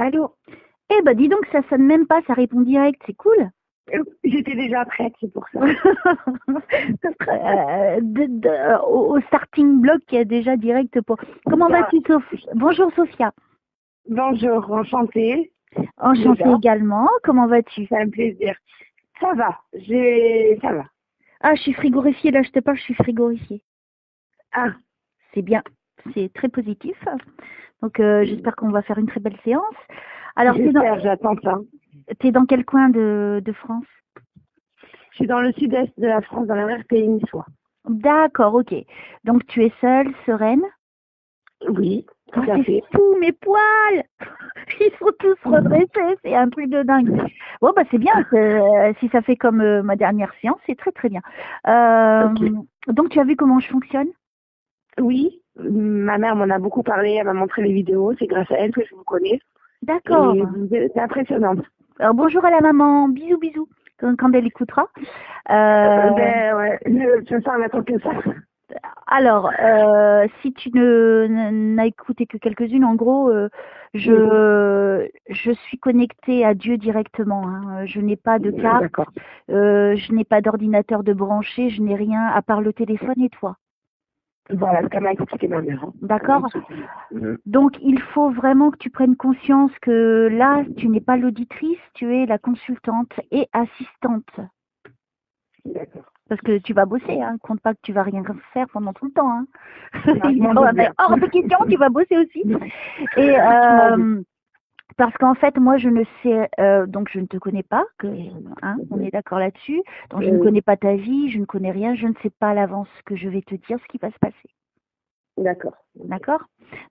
Allô? Eh ben dis donc, ça sonne même pas, ça répond direct, c'est cool. J'étais déjà prête, c'est pour ça. Au starting block, il y a déjà direct pour. Comment vas-tu, Sophie? Bonjour, Sophia. Bonjour, enchantée. Enchantée Déjà. également. Comment vas-tu? C'est un plaisir. Ça va, ça va. Ah, je suis frigorifiée, là, je te parle, je suis frigorifiée. Ah, C'est bien, c'est très positif. Donc, j'espère qu'on va faire une très belle séance. Alors, j'espère, j'attends ça. t'es dans quel coin de France? Je suis dans le sud-est de la France, dans la RPI niçois. D'accord, ok. Donc, tu es seule, sereine? Oui, tout à fait. C'est fou, mes poils! Ils sont tous redressés, c'est un truc de dingue. Bon, bah c'est bien, si ça fait comme ma dernière séance, c'est très très bien. Okay. Donc, tu as vu comment je fonctionne? Oui, ma mère m'en a beaucoup parlé, elle m'a montré les vidéos, c'est grâce à elle que je vous connais. D'accord. Et vous êtes impressionnante. Alors, bonjour à la maman, bisous bisous, quand elle écoutera. Ouais, je me sens en attente que ça. Alors, si tu n'as écouté que quelques-unes, en gros, je suis connectée à Dieu directement. Hein. Je n'ai pas de carte, je n'ai pas d'ordinateur de branché, je n'ai rien à part le téléphone et toi. Voilà, ce qu'elle m'a expliqué ma mère. D'accord. Donc, il faut vraiment que tu prennes conscience que là, tu n'es pas l'auditrice, tu es la consultante et assistante. D'accord. Parce que tu vas bosser, hein. Compte pas que tu vas rien faire pendant tout le temps. Hein. Hors de question, tu vas bosser aussi. Et parce qu'en fait, moi, je ne sais, donc je ne te connais pas, hein, on est d'accord là-dessus. Donc, je ne connais pas ta vie, je ne connais rien, je ne sais pas à l'avance ce que je vais te dire, ce qui va se passer. D'accord. D'accord.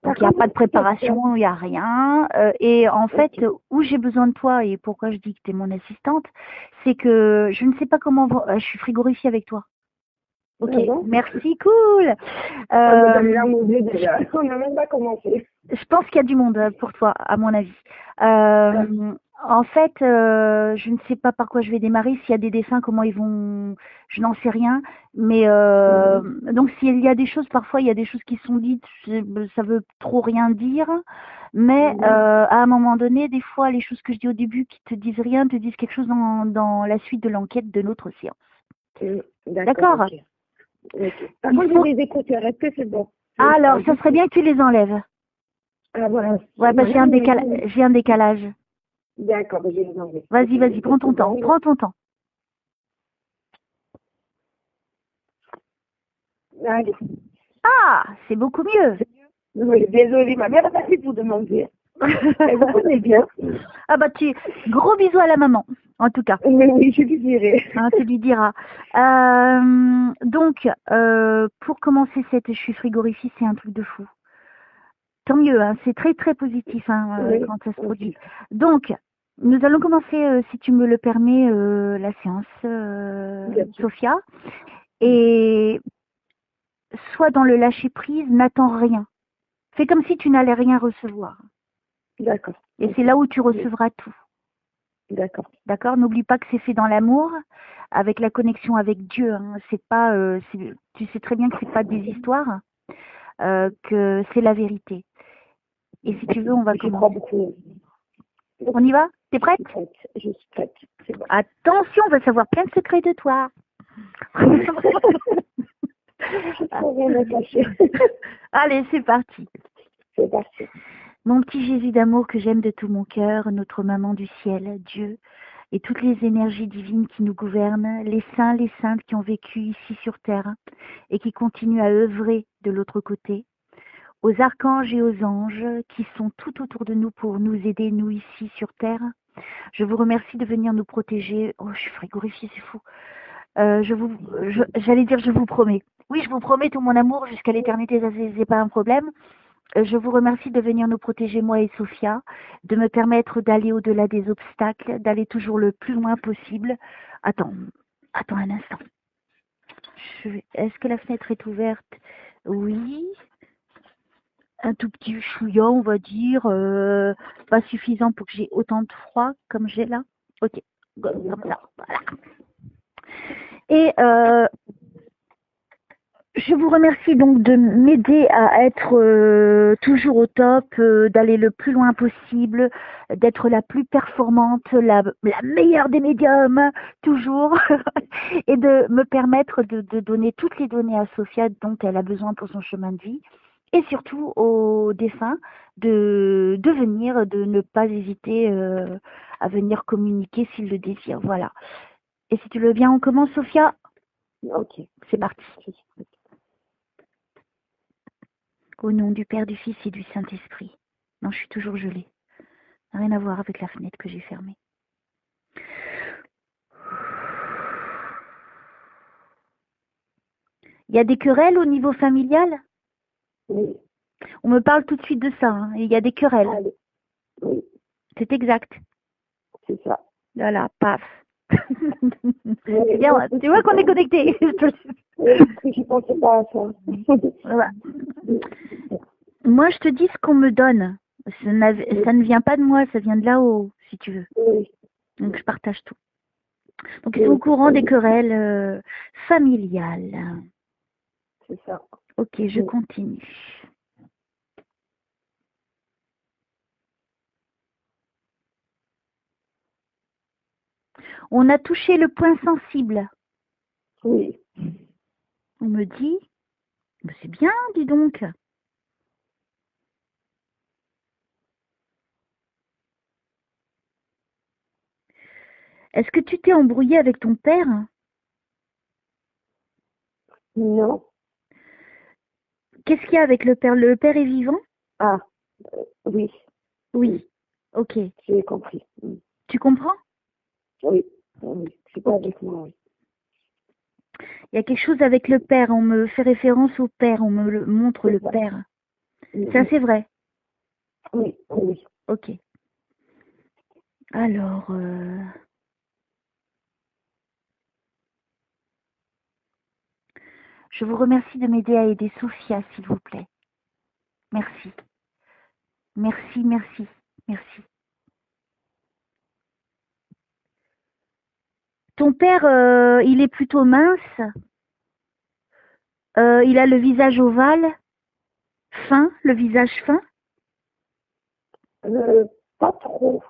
Donc, il n'y a pas de préparation, il n'y a rien. Et en fait, où j'ai besoin de toi et pourquoi je dis que tu es mon assistante, c'est que je ne sais pas comment... je suis frigorifiée avec toi. Ok, merci, cool. On n'a même pas commencé. Je pense qu'il y a du monde pour toi, à mon avis. En fait, je ne sais pas par quoi je vais démarrer. S'il y a des dessins, comment ils vont, je n'en sais rien. Mais donc, s'il y a des choses, parfois, il y a des choses qui sont dites, ça veut trop rien dire. Mais à un moment donné, des fois, les choses que je dis au début qui te disent rien, te disent quelque chose dans la suite de l'enquête de notre séance. D'accord. Okay. Par contre, j'ai des écouteurs. Est-ce que c'est bon? Alors, ça serait bien que tu les enlèves. Ah, voilà. Ouais, bah, j'ai un décalage. D'accord, je vais les enlever. Vas-y, prends ton temps. Allez. Ah, c'est beaucoup mieux. Oui, désolée, ma mère a passé pour demander. Elle vous connaît bien. Ah bah gros bisous à la maman, en tout cas. Oui, je lui dirai. Hein, tu lui diras. Donc, pour commencer je suis frigorifiée, c'est un truc de fou. Tant mieux, hein, c'est très très positif quand ça se produit. Donc, nous allons commencer, si tu me le permets, la séance, Sophia. Et sois dans le lâcher prise, n'attends rien. Fais comme si tu n'allais rien recevoir. D'accord. Et c'est là où tu recevras tout. D'accord. D'accord. N'oublie pas que c'est fait dans l'amour, avec la connexion avec Dieu. Hein. C'est pas, tu sais très bien que c'est pas des histoires, que c'est la vérité. Et si tu veux, on va commencer. Je crois beaucoup. On y va? T'es prête? Je suis prête. C'est bon. Attention, on va savoir plein de secrets de toi. Rien à cacher. Allez, c'est parti. C'est parti. Mon petit Jésus d'amour que j'aime de tout mon cœur, notre maman du ciel, Dieu, et toutes les énergies divines qui nous gouvernent, les saints, les saintes qui ont vécu ici sur terre et qui continuent à œuvrer de l'autre côté, aux archanges et aux anges qui sont tout autour de nous pour nous aider, nous ici sur terre. Je vous remercie de venir nous protéger. Oh, je suis frigorifiée, c'est fou. J'allais dire je vous promets. Oui, je vous promets tout mon amour jusqu'à l'éternité, ça c'est pas un problème. Je vous remercie de venir nous protéger, moi et Sophia, de me permettre d'aller au-delà des obstacles, d'aller toujours le plus loin possible. Attends un instant. Est-ce que la fenêtre est ouverte? Oui. Un tout petit chouillant, on va dire, pas suffisant pour que j'ai autant de froid comme j'ai là. Ok, comme ça, voilà. Et Je vous remercie donc de m'aider à être toujours au top, d'aller le plus loin possible, d'être la plus performante, la meilleure des médiums, toujours, et de me permettre de donner toutes les données à Sophia dont elle a besoin pour son chemin de vie, et surtout aux défunts de venir, de ne pas hésiter à venir communiquer s'ils le désirent. Voilà. Et si tu le veux bien, on commence, Sophia? Ok. C'est parti. Au nom du Père, du Fils et du Saint-Esprit. Non, je suis toujours gelée. Rien à voir avec la fenêtre que j'ai fermée. Il y a des querelles au niveau familial? Oui. On me parle tout de suite de ça. Hein. Il y a des querelles. Allez. Oui, C'est exact. c'est ça. Voilà, paf. Oui, Bien, tu vois qu'on est connectés. Oui, je pensais pas à ça. Voilà. Moi, je te dis ce qu'on me donne. Ça ne vient pas de moi, ça vient de là-haut, si tu veux. Oui. Donc, je partage tout. Donc, ils sont au courant des querelles familiales. C'est ça. Ok, je continue. On a touché le point sensible. Oui. On me dit, bah, c'est bien, dis donc. Est-ce que tu t'es embrouillé avec ton père? Non. Qu'est-ce qu'il y a avec le père? Le père est vivant? Ah, oui. Oui. Ok. J'ai compris. Tu comprends? Oui. Oui. C'est pas avec moi, oui. Il y a quelque chose avec le père. On me fait référence au père. On me montre le père. Ça, c'est vrai. Oui, oui. Ok. Alors, je vous remercie de m'aider à aider Sophia, s'il vous plaît. Merci. Merci, merci, merci. Ton père, il est plutôt mince. Il a le visage ovale, fin, le visage fin. Pas trop.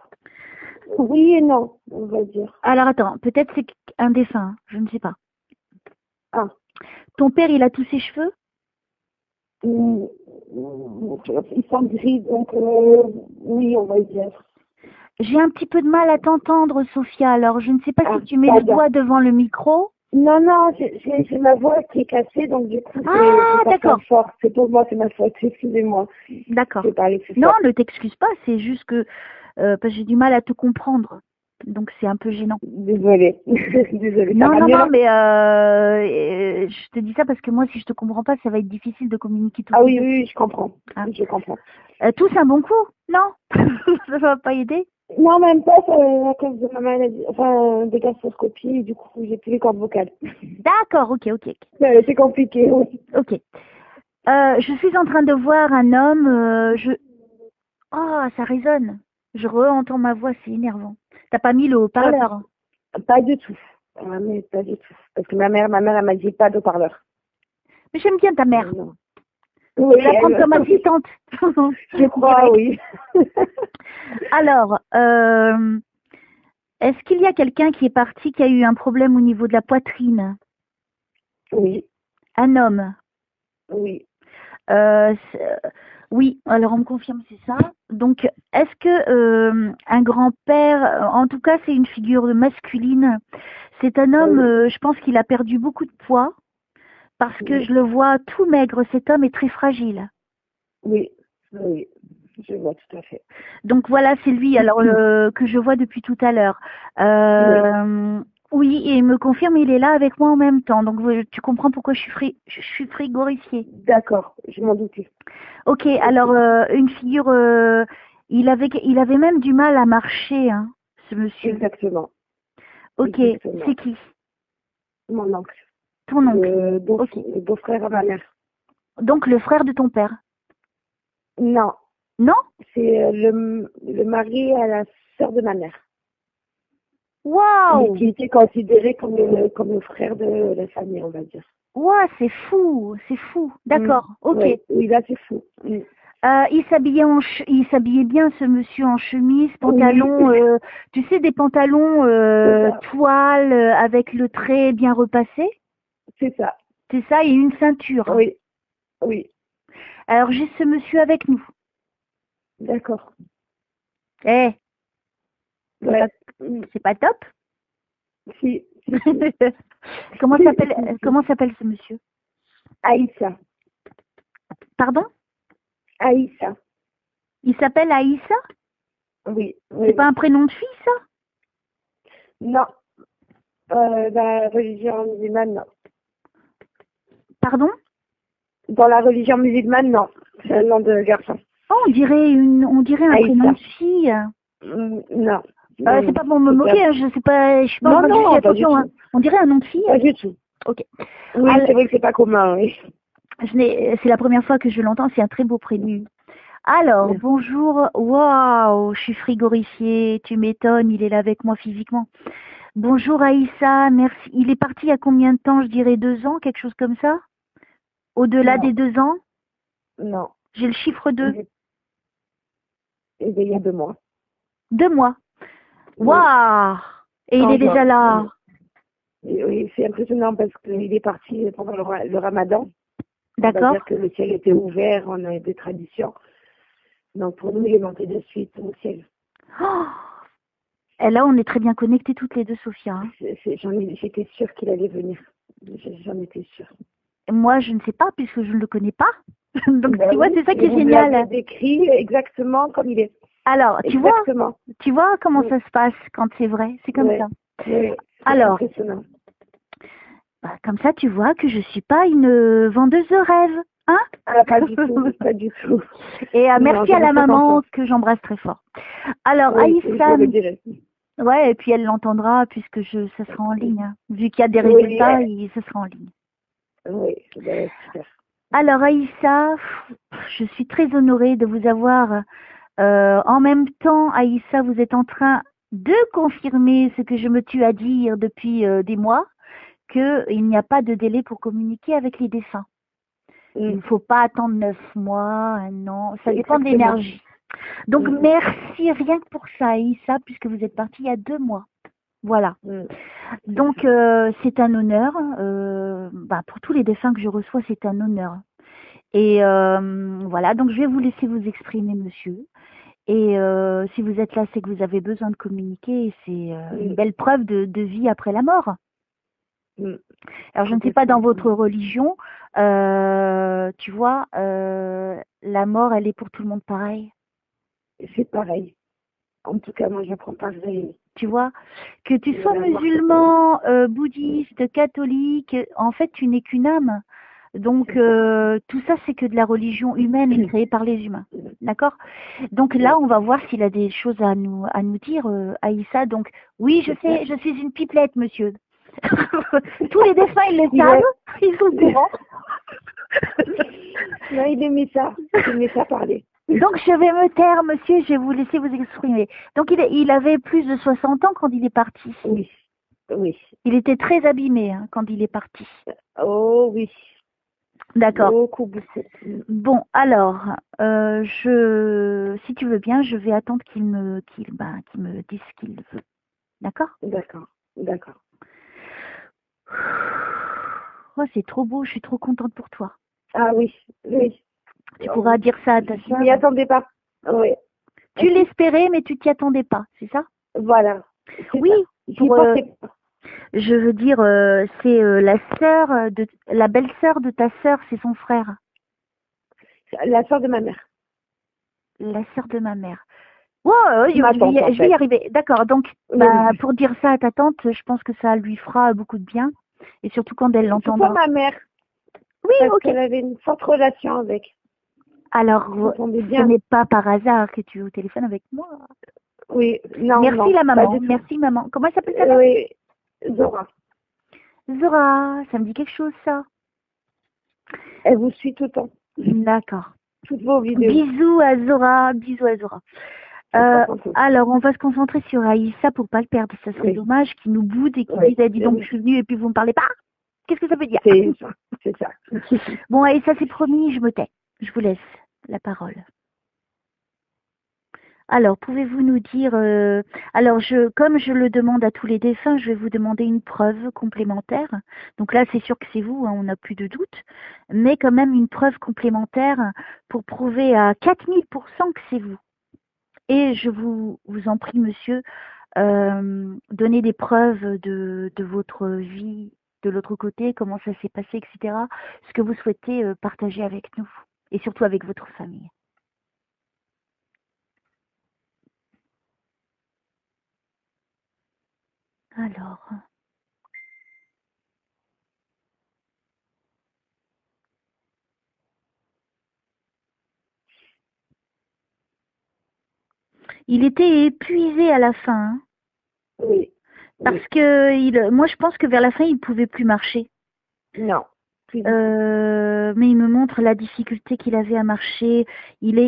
Oui et non, on va dire. Alors attends, peut-être c'est un dessin, je ne sais pas. Ah. Ton père, il a tous ses cheveux? Ils sont gris, donc oui, on va dire. J'ai un petit peu de mal à t'entendre, Sophia. Alors, je ne sais pas si tu mets le doigt devant le micro. Non, non, j'ai ma voix qui est cassée, donc du coup, Ah, d'accord. Fort. C'est pour moi, c'est ma faute, excusez-moi. D'accord. Non, ne t'excuse pas, c'est juste que parce que j'ai du mal à te comprendre. Donc, c'est un peu gênant. Désolée. Désolée. Non, mais je te dis ça parce que moi, si je te comprends pas, ça va être difficile de communiquer tout. Ah oui, oui, je comprends. Hein? Je comprends. Tous un bon coup? Non? Ça va pas aider? Non, même pas, à cause de ma maladie, enfin, des gastroscopies, du coup, j'ai plus les cordes vocales. D'accord, ok. C'est compliqué, oui. Ok. Je suis en train de voir un homme, Oh, ça résonne. Je re-entends ma voix, c'est énervant. T'as pas mis le haut-parleur? Pas du tout. Mais pas du tout. Parce que ma mère, elle m'a dit pas de haut-parleur. Mais j'aime bien ta mère. Non. Oui, je vais la prendre comme assistante. Je crois, oui. Alors, est-ce qu'il y a quelqu'un qui est parti, qui a eu un problème au niveau de la poitrine? Oui. Un homme? Oui. Oui, alors on me confirme, c'est ça. Donc, est-ce que un grand-père, en tout cas c'est une figure masculine, c'est un homme, je pense qu'il a perdu beaucoup de poids, parce que je le vois tout maigre, cet homme est très fragile. Oui, oui, je vois tout à fait. Donc voilà, c'est lui, alors que je vois depuis tout à l'heure. Oui, et il me confirme, il est là avec moi en même temps. Donc tu comprends pourquoi je suis frigorifiée. D'accord, je m'en doutais. Ok, alors une figure, il avait même du mal à marcher, hein, ce monsieur. Exactement. Ok, c'est qui? Mon oncle. Ton oncle. Le beau-frère à ma mère. Donc le frère de ton père? Non. Non? C'est le mari à la sœur de ma mère. Waouh! Qui était considéré comme le frère de la famille, on va dire. Ouah, c'est fou, c'est fou. D'accord, ok. Oui, oui, là, c'est fou. Il s'habillait bien, ce monsieur, en chemise, pantalon, Oui. tu sais, des pantalons C'est ça. toile avec le trait bien repassé. C'est ça. C'est ça, et une ceinture. Oui. Oui. Alors, j'ai ce monsieur avec nous. D'accord. Eh, Ouais. c'est pas top? Si. Comment s'appelle ce monsieur? Aïssa. Pardon? Aïssa. Il s'appelle Aïssa? Oui. C'est pas un prénom de fille, ça? Non. Dans la religion musulmane, non. Pardon? Dans la religion musulmane, non. C'est un nom de garçon. Oh, on dirait un Aïssa. prénom de fille. Non. C'est pas pour me moquer, hein, je suis pas en train de faire attention. Hein. On dirait un nom de fille. Pas du tout. Ok. Oui, c'est vrai que c'est pas commun, oui. C'est la première fois que je l'entends, c'est un très beau prénom. Alors, Merci. bonjour. Waouh, je suis frigorifiée, tu m'étonnes, il est là avec moi physiquement. Bonjour Aïssa, merci. Il est parti il y a combien de temps? Je dirais 2 ans, quelque chose comme ça? Au-delà des 2 ans? Non. J'ai le chiffre 2. Il y a 2 mois. 2 mois. Waouh! Et il est déjà là. Oui, c'est impressionnant parce qu'il est parti pendant le ramadan. D'accord. C'est-à-dire que le ciel était ouvert, on a des traditions. Donc pour nous, il est monté de suite au ciel. Oh, et là, on est très bien connectés toutes les deux, Sophia. Hein. J'étais sûre qu'il allait venir. J'en étais sûre. Moi, je ne sais pas puisque je ne le connais pas. Donc, Ben tu vois, oui, c'est ça qui est vous génial. l'avez décrit exactement comme il est. Alors, tu vois comment ça se passe quand c'est vrai. C'est comme ça. Oui, alors, impressionnant. Bah, comme ça, tu vois que je suis pas une vendeuse de rêves. Hein? Pas du tout, pas du tout. Et merci à la maman que j'embrasse très fort. Alors, oui, Aïssa, ouais, et puis elle l'entendra puisque ça sera en ligne. Hein. Vu qu'il y a des résultats, ça sera en ligne. Oui, super. Alors, Aïssa, je suis très honorée de vous avoir. En même temps, Aïssa, vous êtes en train de confirmer ce que je me tue à dire depuis des mois, qu'il n'y a pas de délai pour communiquer avec les défunts. Il ne faut pas attendre 9 mois, 1 an, ça dépend de l'énergie. Donc merci rien que pour ça, Aïssa, puisque vous êtes partie il y a 2 mois. Voilà. Donc c'est un honneur. Pour tous les défunts que je reçois, c'est un honneur. Et voilà, donc je vais vous laisser vous exprimer, monsieur. Et si vous êtes là, c'est que vous avez besoin de communiquer. Et c'est une belle preuve de vie après la mort. Alors, je ne sais pas dans votre religion, tu vois, la mort, elle est pour tout le monde pareil. C'est pareil. En tout cas, moi, j'apprends pareil. Tu vois, que tu sois musulman, bouddhiste, catholique, en fait, tu n'es qu'une âme. Donc, tout ça, c'est que de la religion humaine créée par les humains. D'accord? Donc là, on va voir s'il a des choses à nous dire, Aïssa. Donc, oui, je sais, je suis une pipelette, monsieur. Tous les défunts, ils le savent, ils sont au courant. Non, il aimait ça parler. Donc je vais me taire, monsieur, je vais vous laisser vous exprimer. Donc il avait plus de 60 ans quand il est parti. Oui, oui. Il était très abîmé quand il est parti. Oh oui. D'accord. Beaucoup. Bon, alors, si tu veux bien, je vais attendre qu'il me dise ce qu'il veut. D'accord? D'accord. Oh, c'est trop beau, je suis trop contente pour toi. Ah oui. Tu pourras dire ça à ta soeur. Je m'y attendais pas. Oui. Tu l'espérais, mais tu t'y attendais pas, c'est ça? Voilà. Oui. Je veux dire, c'est la belle-sœur de ta sœur, c'est son frère. La sœur de ma mère. La sœur de ma mère. Wow, je vais y arriver. D'accord, donc pour dire ça à ta tante, je pense que ça lui fera beaucoup de bien. Et surtout quand elle l'entendra. Pourquoi ma mère? Oui, parce qu'elle avait une forte relation avec. Alors, ce n'est pas par hasard que tu es au téléphone avec moi. Oui, non. Merci la maman, merci maman. Comment elle s'appelle ta mère? Oui, Zora. Zora, ça me dit quelque chose ça. Elle vous suit tout le temps. D'accord. Toutes vos vidéos. Bisous à Zora. Alors, on va se concentrer sur Aïssa pour pas le perdre. Ça serait dommage qu'il nous boude et qu'il dise, dis donc, je suis venue et puis vous me parlez pas. Qu'est-ce que ça veut dire? C'est ça, c'est ça. Bon, et ça c'est promis, je me tais. Je vous laisse la parole. Alors, pouvez-vous nous dire, alors comme je le demande à tous les défunts, je vais vous demander une preuve complémentaire. Donc là, c'est sûr que c'est vous, hein, on n'a plus de doute, mais quand même une preuve complémentaire pour prouver à 4000% que c'est vous. Et je vous en prie, monsieur, donnez des preuves de votre vie de l'autre côté, comment ça s'est passé, etc. Ce que vous souhaitez partager avec nous, et surtout avec votre famille. Alors, il était épuisé à la fin, hein, Oui. parce que moi je pense que vers la fin il pouvait plus marcher. Non. Mais il me montre la difficulté qu'il avait à marcher. Il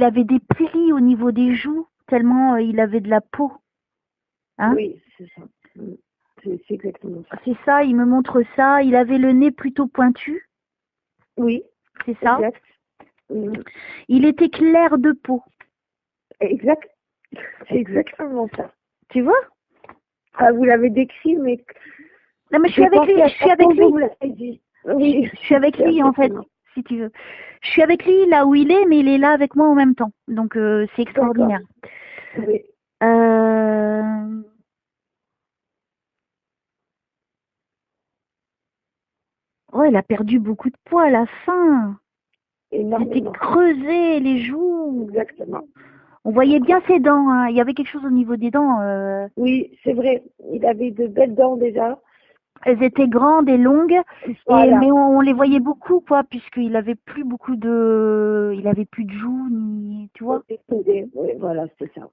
avait des plis au niveau des joues tellement il avait de la peau. Hein? Oui, c'est ça. C'est exactement ça. C'est ça, il me montre ça. Il avait le nez plutôt pointu. Oui. C'est ça. Exact. Il était clair de peau. Exact. C'est exactement ça. Tu vois? Ah, vous l'avez décrit, mais... Non, mais je suis avec lui. Je suis avec lui. Oui. Je suis avec lui, en fait, si tu veux. Je suis avec lui là où il est, mais il est là avec moi en même temps. Donc, c'est extraordinaire. Oui. Ouais, il a perdu beaucoup de poids à la fin. Il était Énormément. creusé, les joues. Exactement. On voyait bien ses dents. Hein. Il y avait quelque chose au niveau des dents. Oui, c'est vrai. Il avait de belles dents déjà. Elles étaient grandes et longues, Voilà. mais on les voyait beaucoup, quoi, puisqu'il avait plus beaucoup de, il avait plus de joues, ni, tu vois. Oui, voilà, c'est ça.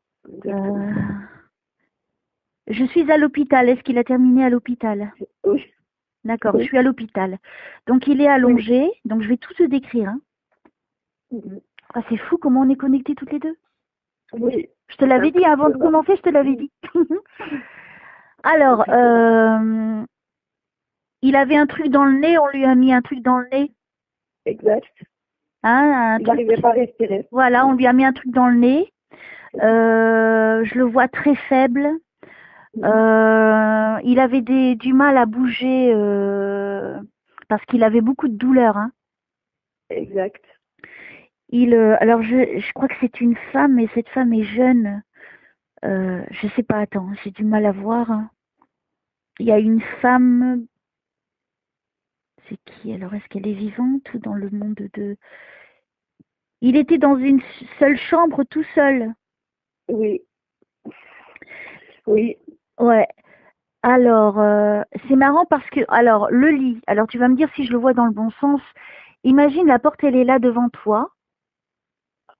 Je suis à l'hôpital. Est-ce qu'il a terminé à l'hôpital? Oui. D'accord, Oui. je suis à l'hôpital. Donc il est allongé. Oui. Donc je vais tout te décrire. Hein. Ah, c'est fou comment on est connectés toutes les deux. Oui. Je te l'avais dit avant de commencer, je te l'avais dit. Alors, il avait un truc dans le nez, on lui a mis un truc dans le nez. Exact. Hein, il n'arrivait pas à respirer. Voilà, on lui a mis un truc dans le nez. Je le vois très faible. Il avait du mal à bouger parce qu'il avait beaucoup de douleur. Hein. Exact. Alors je crois que c'est une femme, mais cette femme est jeune. Je sais pas, attends, j'ai du mal à voir. Hein. Il y a une femme. C'est qui alors? Est-ce qu'elle est vivante ou dans le monde de... Il était dans une seule chambre tout seul. Oui. Oui. Ouais. Alors, c'est marrant parce que, alors, le lit, alors tu vas me dire si je le vois dans le bon sens. Imagine la porte, elle est là devant toi.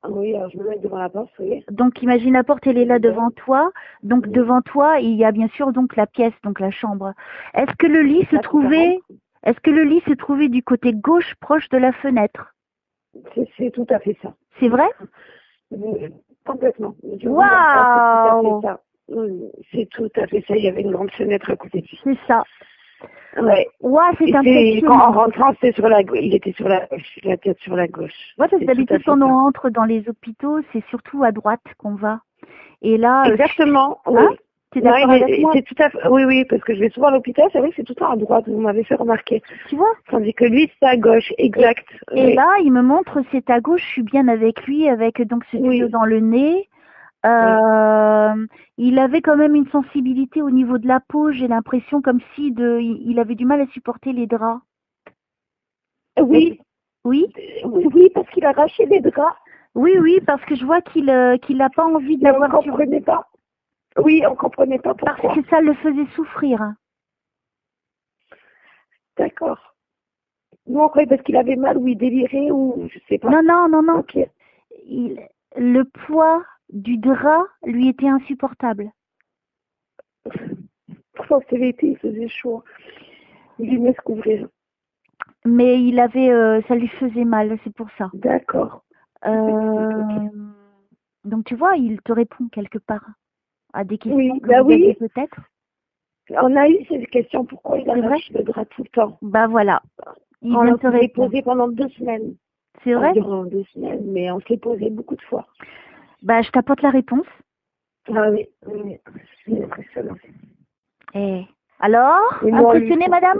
Oui, alors je me mets devant la porte, oui. Donc, imagine la porte, elle est là devant toi. Donc, devant toi, il y a bien sûr donc la pièce, donc la chambre. Est-ce que le lit se trouvait du côté gauche, proche de la fenêtre? C'est tout à fait ça. C'est vrai? Complètement. Waouh! C'est tout à fait ça. Il y avait une grande fenêtre à côté de lui. C'est ça. Ouais. Ouais, c'est impressionnant. En rentrant, il était sur la gauche, la tête sur la gauche. Ouais, parce que d'habitude, quand on entre dans les hôpitaux, c'est surtout à droite qu'on va. Et là. Exactement. Oui. Hein? T'es d'accord avec moi? C'est tout à fait. Oui, parce que je vais souvent à l'hôpital, c'est vrai que c'est tout le temps à droite, vous m'avez fait remarquer. Tu vois? Tandis que lui, c'est à gauche, exact. Et là, il me montre, c'est à gauche, je suis bien avec lui, avec donc ce tuyau dans le nez. Il avait quand même une sensibilité au niveau de la peau, j'ai l'impression comme si il avait du mal à supporter les draps. Oui. Oui? Oui, parce qu'il a arraché les draps. Oui, parce que je vois qu'il n'a pas envie de l'avoir. On ne comprenait pas. Oui, on ne comprenait pas pourquoi. Parce que ça le faisait souffrir. D'accord. Nous, on croyait parce qu'il avait mal ou il délirait ou je sais pas. Non. Okay. Le poids du drap lui était insupportable. Pourtant, c'était l'été, il faisait chaud. Il aimait se couvrir. Mais il avait, ça lui faisait mal, c'est pour ça. D'accord. Donc tu vois, il te répond quelque part à des questions oui, que vous aviez peut-être. On a eu cette question, pourquoi il C'est vrai? arrache le drap tout le temps? Bah voilà. Il On vient de te s'est répondre. posé pendant 2 semaines. C'est vrai? Environ 2 semaines, mais on s'est posé beaucoup de fois. Bah je t'apporte la réponse. Ah oui, oui, c'est impressionnant. Et alors, Et moi, impressionnée, madame?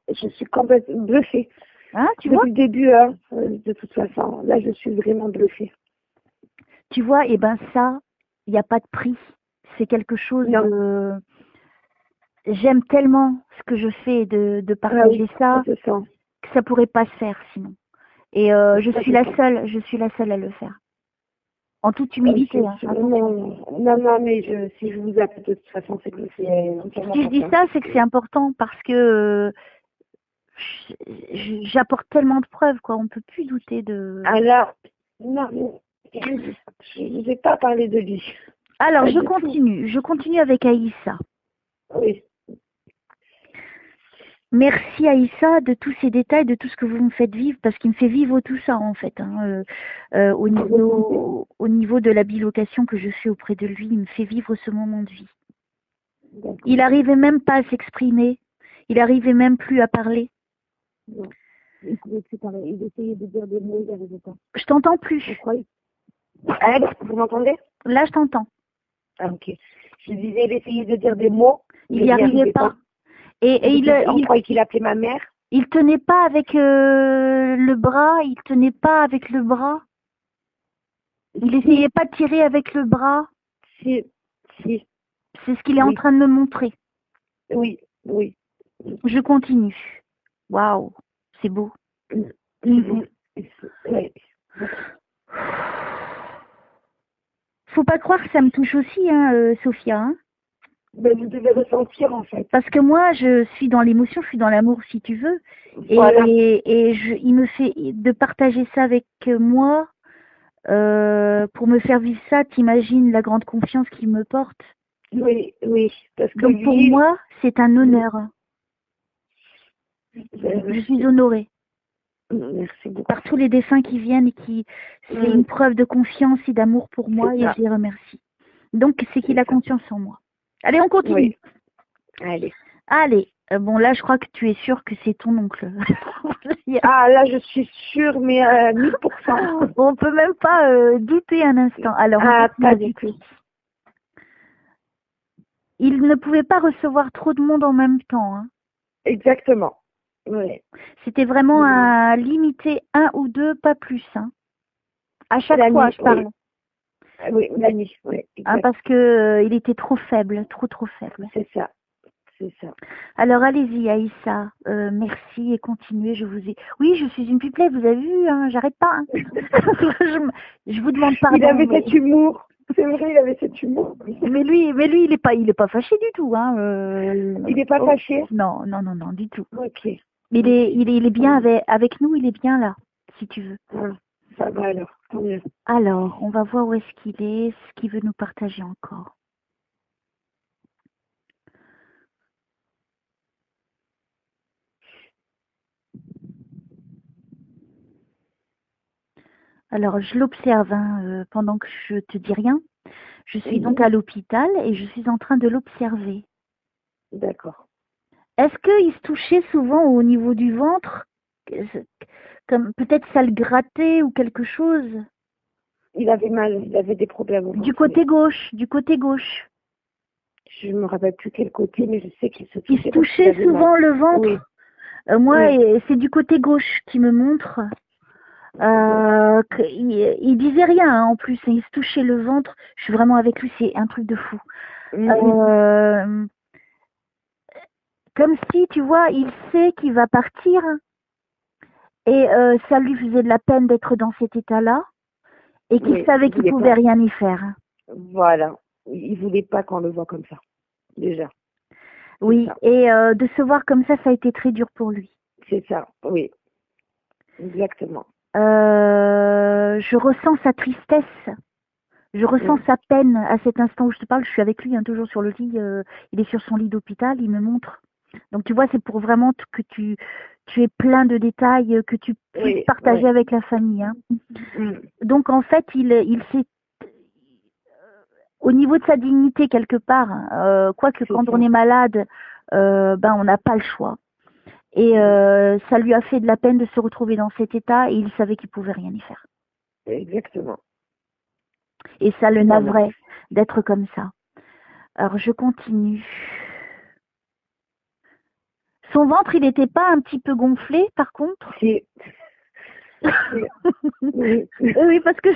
je suis complètement bluffée. Hein, tu vois? Depuis le début, hein, de toute façon, là, je suis vraiment bluffée. Tu vois, et ben ça, il n'y a pas de prix. C'est quelque chose Non. de... J'aime tellement ce que je fais de partager ça Ça se sent. que ça pourrait pas se faire sinon. Et je Ça suis se la sent. seule à le faire. En toute humilité. Hein, Non, mais si je vous appelle de toute façon, c'est que c'est entièrement Si je dis ça, c'est que c'est important parce que j'apporte tellement de preuves, quoi. On peut plus douter de... Alors, non, je ne vais pas parler de lui. Alors, Pas je du tout. continue. Je continue avec Aïssa. Oui, Merci Aïssa de tous ces détails, de tout ce que vous me faites vivre, parce qu'il me fait vivre tout ça en fait. Hein, au niveau de la bilocation que je fais auprès de lui, il me fait vivre ce moment de vie. d'accord. Il n'arrivait même pas à s'exprimer, il n'arrivait même plus à parler. Non. Il pouvait plus parler. Il essayait de dire des mots, il n'y arrivait pas. Je t'entends plus. Je crois. Allô, vous m'entendez? Là, je t'entends. Ah, ok. Je disais, il essayait de dire des mots. Il n'y arrivait pas. Et On croyait qu'il appelait ma mère. Il tenait pas avec le bras, il tenait pas avec le bras. Il essayait pas de tirer avec le bras. Si. C'est ce qu'il est en train de me montrer. Oui. Je continue. Waouh, c'est beau. Oui. Faut pas croire que ça me touche aussi, hein, Sophia. Hein. Mais vous devez ressentir en fait. Parce que moi, je suis dans l'émotion, je suis dans l'amour, si tu veux. Voilà. Il me fait de partager ça avec moi pour me faire vivre ça. T'imagines la grande confiance qu'il me porte. Oui. Parce que donc pour moi, c'est un honneur. Je suis honorée. Merci beaucoup. Par tous les dessins qui viennent et qui c'est une preuve de confiance et d'amour pour moi et je les remercie. Donc c'est qu'il a confiance en moi. Allez, on continue. Oui. Allez. Bon là, je crois que tu es sûre que c'est ton oncle. Ah là, je suis sûre, mais 1000%. On peut même pas douter un instant. Alors, pas du tout. Il ne pouvait pas recevoir trop de monde en même temps. Hein. Exactement. Oui. C'était vraiment à limiter 1 ou 2, pas plus. Hein. À chaque fois, je parle. Oui, la nuit, oui. Hein, parce que il était trop faible, trop faible. C'est ça. Alors allez-y, Aïssa. Merci et continuez. Oui, je suis une pipelette, vous avez vu, hein, j'arrête pas. Hein. je vous demande pardon. Il avait cet humour. C'est vrai, il avait cet humour. Mais lui, il est pas fâché du tout. Hein. Il n'est pas fâché? Non, du tout. Ok. Il est bien avec nous, il est bien là, si tu veux. Ça va alors. Tant mieux. Alors, on va voir où est-ce qu'il est, ce qu'il veut nous partager encore. Alors, je l'observe pendant que je te dis rien. Je suis donc à l'hôpital et je suis en train de l'observer. D'accord. Est-ce qu'il se touchait souvent au niveau du ventre? Comme peut-être ça le grattait ou quelque chose? Il avait mal, il avait des problèmes. Du côté gauche. Je ne me rappelle plus quel côté, mais je sais qu'il se touchait. Il se touchait souvent le ventre. Oui. Moi, c'est du côté gauche qui me montre. Il disait rien hein, en plus, il se touchait le ventre. Je suis vraiment avec lui, c'est un truc de fou. Comme si, tu vois, il sait qu'il va partir et ça lui faisait de la peine d'être dans cet état-là et qu'il savait qu'il pouvait rien y faire. Voilà, il voulait pas qu'on le voit comme ça, déjà. Oui, et de se voir comme ça a été très dur pour lui. C'est ça, oui, exactement. Je ressens sa tristesse, je ressens sa peine à cet instant où je te parle. Je suis avec lui, hein, toujours sur le lit. Il est sur son lit d'hôpital, il me montre. Donc tu vois, c'est pour vraiment que tu aies plein de détails que tu puisses partager avec la famille. Hein. Donc en fait, il s'est au niveau de sa dignité quelque part, quoique C'est quand ça. on est malade, on n'a pas le choix. Et ça lui a fait de la peine de se retrouver dans cet état et il savait qu'il pouvait rien y faire. Exactement. Et ça le Voilà. navrait d'être comme ça. Alors je continue. Son ventre, il n'était pas un petit peu gonflé par contre? C'est... Oui. Oui, parce que...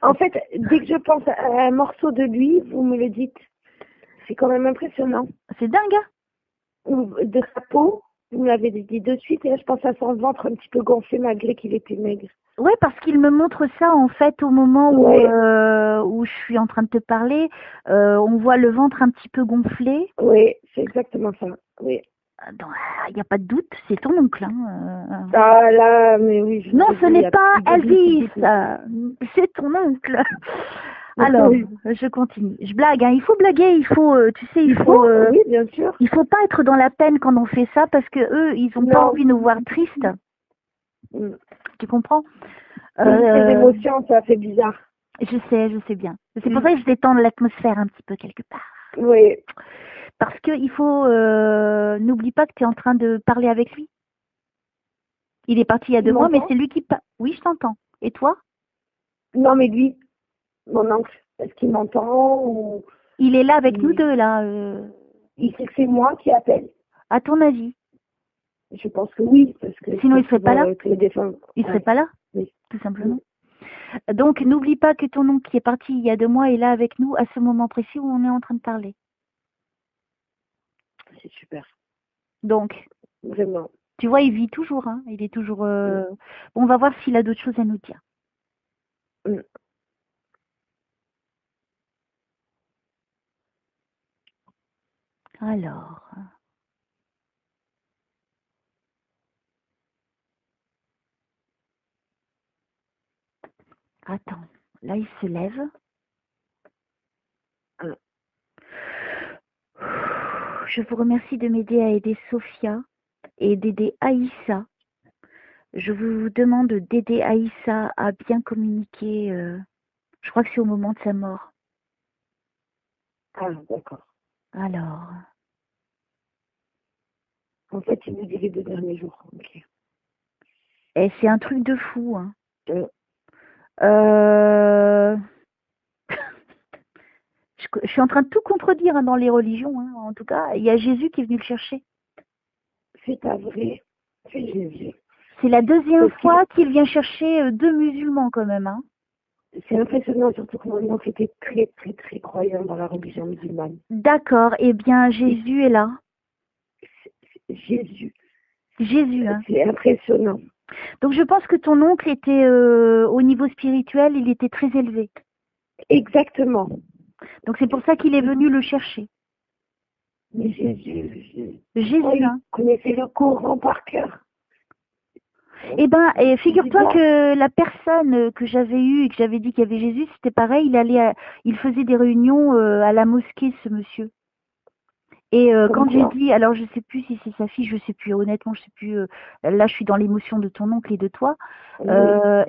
En fait, dès que je pense à un morceau de lui, vous me le dites. C'est quand même impressionnant. C'est dingue, hein? Ou de sa peau, vous me l'avez dit de suite, et là je pense à son ventre un petit peu gonflé malgré qu'il était maigre. Ouais, parce qu'il me montre ça en fait au moment où, Ouais. où je suis en train de te parler. On voit le ventre un petit peu gonflé. Oui, c'est exactement ça. Oui. Il n'y a pas de doute, c'est ton oncle. Hein. Ah là, mais oui. Non, ce il y n'est a pas plus de doute, Elvis, c'est ton oncle. Alors, Oui. je continue. Je blague, hein. Il faut blaguer, il faut, tu sais, Oui, bien sûr. il faut pas être dans la peine quand on fait ça parce que eux, ils ont pas Non. envie de nous voir tristes. Mm. Tu comprends? Les émotions, ça fait bizarre. Je sais bien. C'est pour ça que je détends l'atmosphère un petit peu quelque part. Oui. Parce que il faut, n'oublie pas que tu es en train de parler avec lui. Il est parti il y a 2 mois, mais c'est lui qui parle. Oui, je t'entends. Et toi? Non, mais lui, mon oncle, est-ce qu'il m'entend ou... Il est là avec nous deux, là. Il sait que c'est moi qui appelle. À ton avis? Je pense que oui, parce que... Sinon, il serait pas là? Il serait pas là? Oui. Tout simplement. Donc, n'oublie pas que ton oncle qui est parti il y a 2 mois est là avec nous à ce moment précis où on est en train de parler. C'est super. Donc, Vraiment. tu vois, il vit toujours. Hein. Il est toujours... Bon, on va voir s'il a d'autres choses à nous dire. Mm. Alors... Attends, là, il se lève. Je vous remercie de m'aider à aider Sophia et d'aider Aïssa. Je vous demande d'aider Aïssa à bien communiquer. Je crois que c'est au moment de sa mort. Ah, d'accord. Alors... En fait, il me dit les 2 derniers jours. Ok. Et c'est un truc de fou. Hein. Je suis en train de tout contredire hein, dans les religions. Hein. En tout cas, il y a Jésus qui est venu le chercher. C'est pas vrai. C'est Jésus. C'est la 2e fois qu'il vient chercher 2 musulmans quand même. Hein. C'est impressionnant, surtout que mon oncle était très, très, très croyant dans la religion musulmane. D'accord. Eh bien, Jésus est là. Jésus. Jésus. Hein. C'est impressionnant. Donc, je pense que ton oncle était, au niveau spirituel, il était très élevé. Exactement. Donc, c'est pour ça qu'il est venu le chercher. Mais Jésus. Jésus, il hein. connaissait le Coran par cœur. Eh ben, et figure-toi que la personne que j'avais eue et que j'avais dit qu'il y avait Jésus, c'était pareil, il faisait des réunions à la mosquée, ce monsieur. Et quand j'ai dit, alors je sais plus si c'est sa fille, je sais plus, honnêtement, je sais plus. Là, je suis dans l'émotion de ton oncle et de toi. Je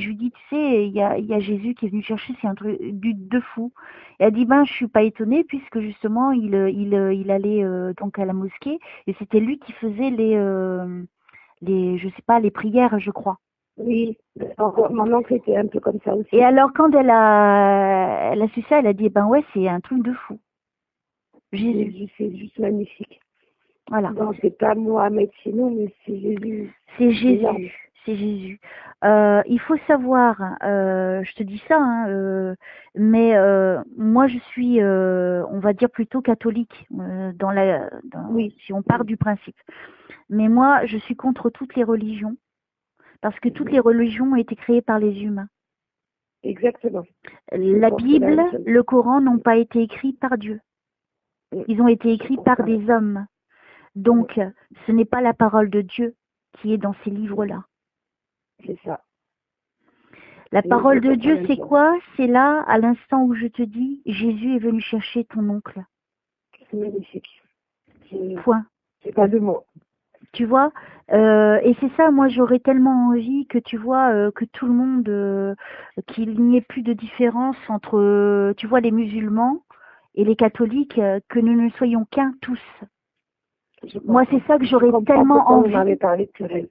lui dis, tu sais, il y a Jésus qui est venu chercher, c'est un truc de fou. Et elle dit, ben, je suis pas étonnée puisque justement, il allait donc à la mosquée et c'était lui qui faisait je sais pas, les prières, je crois. Oui, mon oncle était un peu comme ça aussi. Et alors, quand elle a su ça, elle a dit, ben ouais, c'est un truc de fou. Jésus, c'est juste magnifique. Voilà. Non, c'est pas Mohamed chez nous, mais c'est Jésus. C'est Jésus. C'est Jésus. Il faut savoir, je te dis ça, hein, mais moi je suis, on va dire plutôt catholique, oui. Si on part du principe. Mais moi, je suis contre toutes les religions. Parce que toutes les religions ont été créées par les humains. Exactement. La Bible, le Coran n'ont pas été écrits par Dieu. Ils ont été écrits par des hommes. Donc, ce n'est pas la parole de Dieu qui est dans ces livres-là. C'est ça. La parole de Dieu, c'est quoi? C'est là, à l'instant où je te dis, Jésus est venu chercher ton oncle. C'est magnifique. Point. C'est pas de mots. Tu vois, et c'est ça, moi j'aurais tellement envie que tu vois que tout le monde, qu'il n'y ait plus de différence entre, tu vois, les musulmans et les catholiques, que nous ne soyons qu'un tous. Je Moi comprends. c'est ça que Je j'aurais comprends tellement pourquoi vous envie, m'avez parlé de querelle.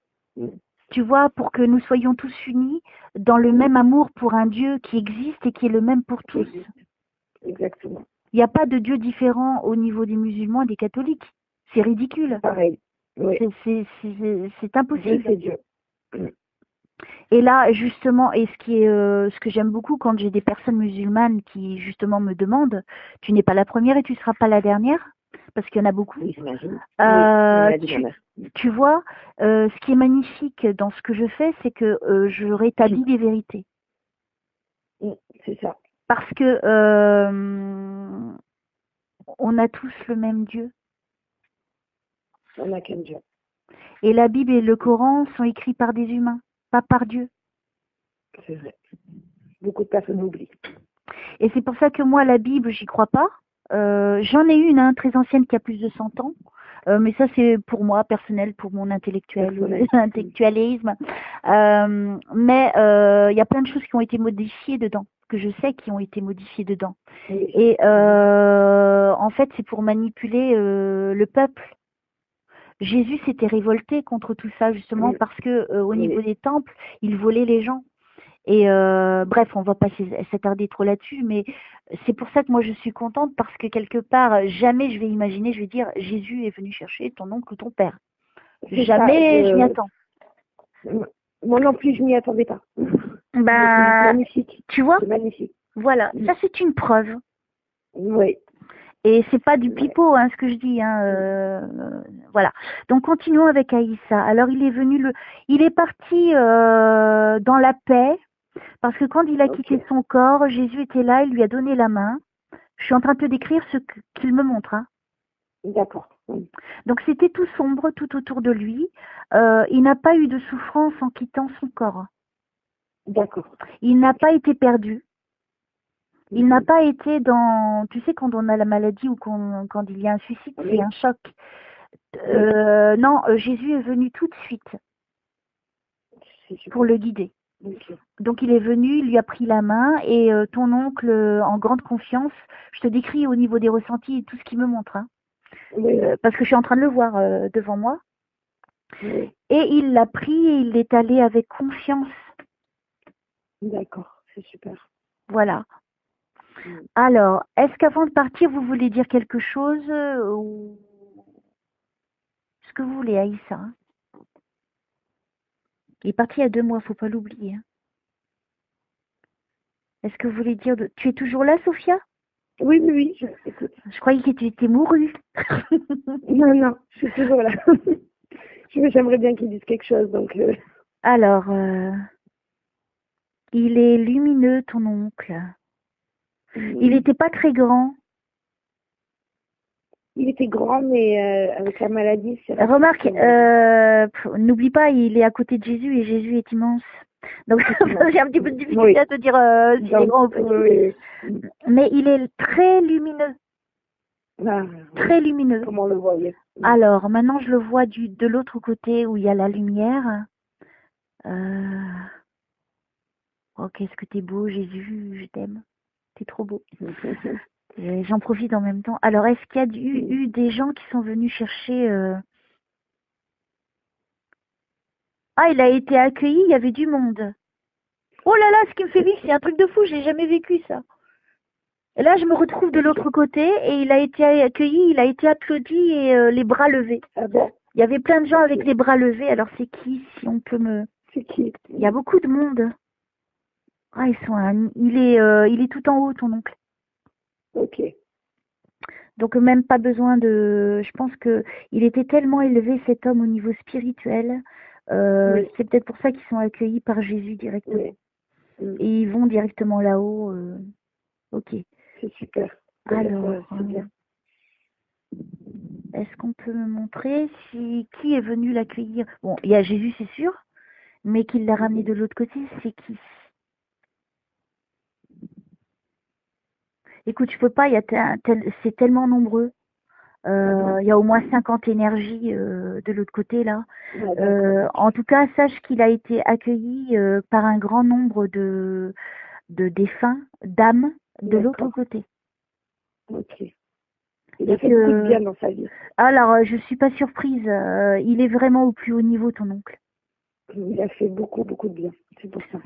tu vois, pour que nous soyons tous unis dans le même amour pour un Dieu qui existe et qui est le même pour tous. Exactement. Il n'y a pas de Dieu différent au niveau des musulmans et des catholiques. C'est ridicule. Pareil. Oui. C'est impossible. Dieu, c'est Dieu. Et là, justement, et ce que j'aime beaucoup quand j'ai des personnes musulmanes qui, justement, me demandent, tu n'es pas la première et tu ne seras pas la dernière, parce qu'il y en a beaucoup. Oui, j'imagine. Oui, tu vois, ce qui est magnifique dans ce que je fais, c'est que je rétablis les vérités. C'est ça. Parce que on a tous le même Dieu. On n'a qu'un Dieu. Et la Bible et le Coran sont écrits par des humains, pas par Dieu. C'est vrai. Beaucoup de personnes oublient. Et c'est pour ça que moi, la Bible, j'y crois pas. J'en ai une très ancienne qui a plus de 100 ans. Mais ça, c'est pour moi, personnel, pour mon intellectualisme. Mais il y a plein de choses qui ont été modifiées dedans, que je sais qui ont été modifiées dedans. Oui. Et en fait, c'est pour manipuler le peuple. Jésus s'était révolté contre tout ça, justement, parce que au niveau des temples, il volait les gens. Et bref, on va pas s'attarder trop là-dessus, mais c'est pour ça que moi je suis contente parce que quelque part, jamais je vais imaginer, je vais dire, Jésus est venu chercher ton oncle ou ton père. Jamais je m'y attends. Moi non plus, je m'y attendais pas. C'est magnifique. Tu vois? C'est magnifique. Voilà, ça c'est une preuve. Oui. Et c'est pas du pipeau, ce que je dis. Voilà. Donc continuons avec Aïssa. Alors il est parti dans la paix. Parce que quand il a quitté son corps, Jésus était là, il lui a donné la main. Je suis en train de te décrire ce qu'il me montre. D'accord. Donc c'était tout sombre tout autour de lui. Il n'a pas eu de souffrance en quittant son corps. D'accord. Il n'a pas été perdu. Il n'a pas été dans... Tu sais, quand on a la maladie ou quand il y a un suicide, c'est un choc. Non, Jésus est venu tout de suite pour le guider. Donc il est venu, il lui a pris la main et ton oncle, en grande confiance, je te décris au niveau des ressentis et tout ce qu'il me montre. Parce que je suis en train de le voir devant moi. Et il l'a pris et il est allé avec confiance. D'accord, c'est super. Voilà. Alors, est-ce qu'avant de partir, vous voulez dire quelque chose ou ce que vous voulez, Aïssa? Il est parti il y a 2 mois, faut pas l'oublier. Est-ce que vous voulez dire... Tu es toujours là, Sophia? Oui, écoute. Je croyais que tu étais mourue. Non, je suis toujours là. J'aimerais bien qu'il dise quelque chose, donc... Alors, il est lumineux, ton oncle. Il n'était pas très grand. Il était grand, mais avec la maladie... Remarque, n'oublie pas, il est à côté de Jésus et Jésus est immense. Donc, j'ai un petit peu de difficulté à te dire s'il est grand ou petit. Mais il est très lumineux. Très lumineux. Comment on le voyait. Alors, maintenant, je le vois de l'autre côté où il y a la lumière. Oh, qu'est-ce que t'es beau, Jésus, je t'aime. T'es trop beau. J'en profite en même temps. Alors, est-ce qu'il y a eu des gens qui sont venus chercher... Ah, il a été accueilli, il y avait du monde. Oh là là, ce qui me fait vivre, c'est un truc de fou, j'ai jamais vécu ça. Et là, je me retrouve de l'autre côté et il a été accueilli, il a été applaudi et les bras levés. Ah bon? Il y avait plein de gens avec les bras levés. Alors, c'est qui, si on peut me... C'est qui? Il y a beaucoup de monde. Ah, il est tout en haut, ton oncle. Ok. Donc même pas besoin de... Je pense que il était tellement élevé, cet homme, au niveau spirituel. C'est peut-être pour ça qu'ils sont accueillis par Jésus directement. Et ils vont directement là-haut. Ok. C'est super. Alors, est-ce qu'on peut me montrer qui est venu l'accueillir? Bon, il y a Jésus, c'est sûr, mais qu'il l'a ramené de l'autre côté, c'est qui? Écoute, je peux pas, c'est tellement nombreux. Il y a au moins 50 énergies de l'autre côté là. Ouais, d'accord. En tout cas, sache qu'il a été accueilli par un grand nombre de défunts, d'âmes de l'autre D'accord. côté. Ok. Il a Et fait beaucoup de que, bien dans sa vie. alors, je suis pas surprise. Il est vraiment au plus haut niveau, ton oncle. Il a fait beaucoup, beaucoup de bien. C'est pour ça.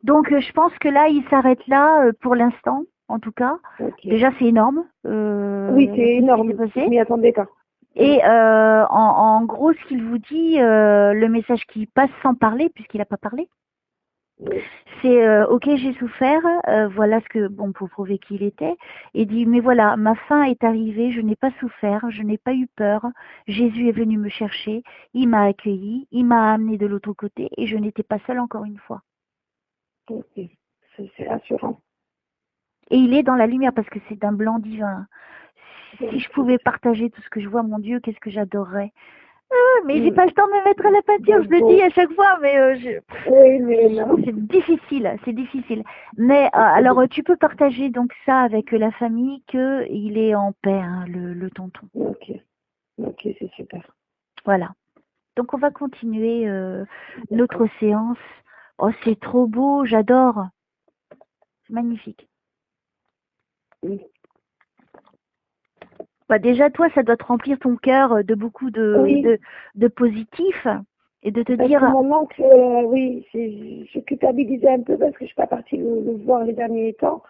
Donc, je pense que là, il s'arrête là pour l'instant, en tout cas. Ok. Déjà, c'est énorme. Oui, c'est Tout ce qui énorme. s'est Je passé. m'y attendais pas. Et en gros, ce qu'il vous dit, le message qui passe sans parler, puisqu'il n'a pas parlé, Oui. c'est ok, j'ai souffert, voilà ce que, bon, pour prouver qui il était, et dit, mais voilà, ma fin est arrivée, je n'ai pas souffert, je n'ai pas eu peur, Jésus est venu me chercher, il m'a accueilli, il m'a amené de l'autre côté, et je n'étais pas seule encore une fois. Ok. C'est rassurant. Et il est dans la lumière parce que c'est d'un blanc divin. Si je pouvais partager tout ce que je vois, mon Dieu, qu'est-ce que j'adorerais. Mais j'ai pas le temps de me mettre à la peinture, je le dis à chaque fois, mais Oui, mais non. c'est difficile, c'est difficile. Mais alors tu peux partager donc ça avec la famille que il est en paix, hein, le tonton. Ok. Ok, c'est super. Voilà. Donc on va continuer notre séance. Oh, c'est trop beau, j'adore. C'est magnifique. Oui. Bah déjà toi, ça doit te remplir ton cœur de beaucoup Oui. de positif et de te Parce dire que mon oncle, oui, je culpabilisais un peu parce que je suis pas partie le voir les derniers temps.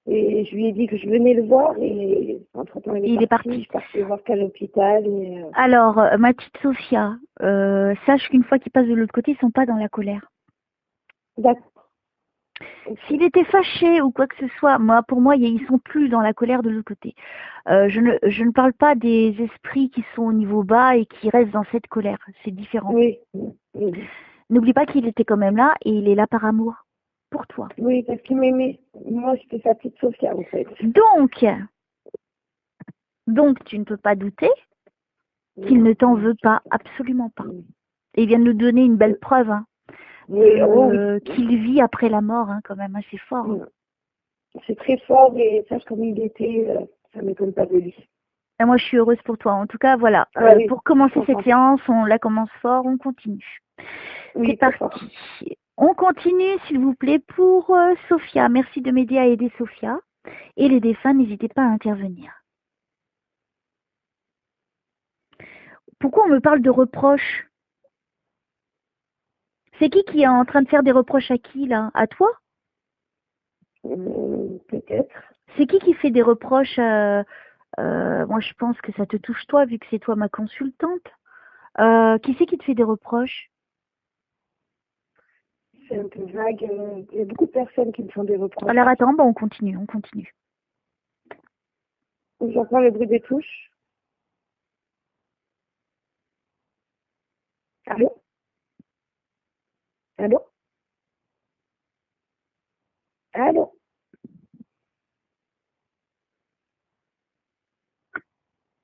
Et je lui ai dit que je venais le voir et entre-temps il est parti. Je suis partie le voir qu'à l'hôpital. Et, Alors, ma petite Sophia, sache qu'une fois qu'ils passent de l'autre côté, ils sont pas dans la colère. D'accord. S'il était fâché ou quoi que ce soit, pour moi, ils sont plus dans la colère de l'autre côté. Je ne parle pas des esprits qui sont au niveau bas et qui restent dans cette colère. C'est différent. Oui. Oui. N'oublie pas qu'il était quand même là et il est là par amour pour toi. Oui, parce qu'il m'aimait. Moi, j'étais sa petite Sophia, en fait. Donc, tu ne peux pas douter qu'il ne t'en veut pas, absolument pas. Et il vient de nous donner une belle preuve, hein, qu'il vit après la mort, hein, quand même, assez fort. Hein. C'est très fort et sache comme il était, ça ne m'étonne pas de lui. Et moi, je suis heureuse pour toi. En tout cas, voilà. Oui, pour commencer cette séance, on la commence fort, on continue. Oui, c'est parti. On continue, s'il vous plaît, pour Sophia. Merci de m'aider à aider Sophia. Et les défunts, n'hésitez pas à intervenir. Pourquoi on me parle de reproches? C'est qui est en train de faire des reproches à qui, là? À toi? Peut-être. C'est qui fait des reproches moi, je pense que ça te touche toi, vu que c'est toi ma consultante. Qui c'est qui te fait des reproches? C'est un peu vague. Il y a beaucoup de personnes qui me font des reproches. Alors attends, on continue. J'entends le bruit des touches. Allô? Allô? Allô?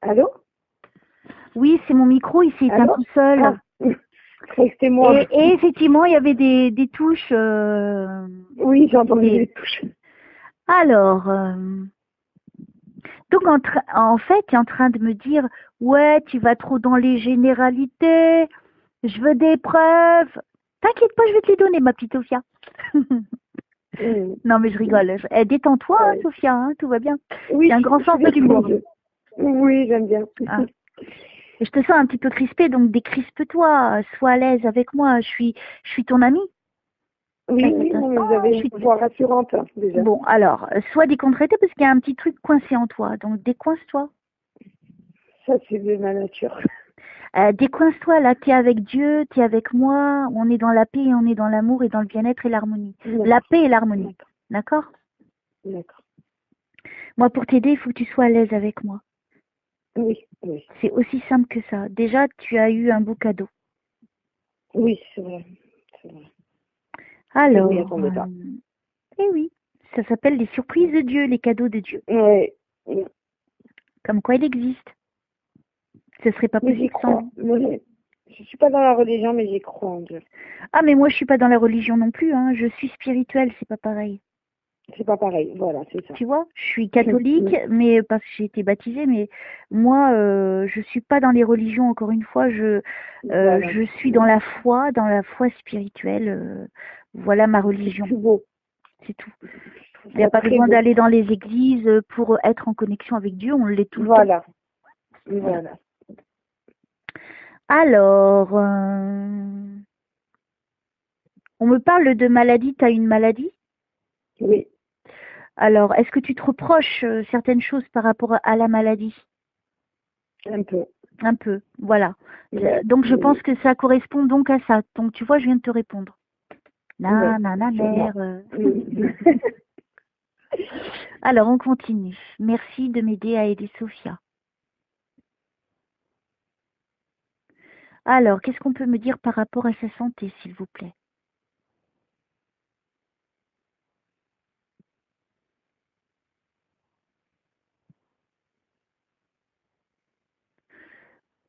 Allô? Oui, c'est mon micro, il s'est éteint tout seul. Ah. C'était moi. Et effectivement, il y avait des touches. Oui, j'ai entendu les touches. Alors, donc en fait, tu es en train de me dire, ouais, tu vas trop dans les généralités, je veux des preuves. T'inquiète pas, je vais te les donner, ma petite Sophia. Non, mais je rigole. Détends-toi, hein, Sophia, hein, tout va bien. Oui, c'est un grand sens de l'humour. Oui, j'aime bien. Ah. Je te sens un petit peu crispée, donc décrispe-toi, sois à l'aise avec moi. Je suis ton amie. Oui, vous avez une voix rassurante, hein, déjà. Bon, alors, sois décontractée parce qu'il y a un petit truc coincé en toi, donc décoince-toi. Ça, c'est de ma nature. Décoince-toi, là, tu es avec Dieu, tu es avec moi, on est dans la paix, on est dans l'amour et dans le bien-être et l'harmonie. La paix et l'harmonie, d'accord? D'accord. Moi, pour t'aider, il faut que tu sois à l'aise avec moi. Oui. C'est aussi simple que ça. Déjà, tu as eu un beau cadeau. Oui, c'est vrai. Alors, eh oui, ça s'appelle les surprises de Dieu, les cadeaux de Dieu. Oui. Comme quoi il existe. Ce serait pas possible sans lui. Je suis pas dans la religion, mais j'y crois en Dieu. Ah, mais moi, je suis pas dans la religion non plus. Hein. Je suis spirituelle, c'est pas pareil. C'est pas pareil, voilà, c'est ça. Tu vois, je suis catholique, mais parce que j'ai été baptisée, mais moi, je suis pas dans les religions. Encore une fois, Voilà. je suis dans la foi spirituelle. Voilà ma C'est religion, plus beau. c'est tout. Je trouve Il n'y a ça pas très besoin beau. d'aller dans les églises pour être en connexion avec Dieu. On l'est tout le temps. Voilà. Voilà. Alors, on me parle de maladie. Tu as une maladie? Oui, Alors, est-ce que tu te reproches certaines choses par rapport à la maladie? un peu. Un peu, voilà. Ouais. Donc, je pense Oui. que ça correspond donc à ça. Donc, tu vois, je viens de te répondre. Oui. Nanana, Sûrement. Oui. Alors, on continue. Merci de m'aider à aider Sophia. Alors, qu'est-ce qu'on peut me dire par rapport à sa santé, s'il vous plaît?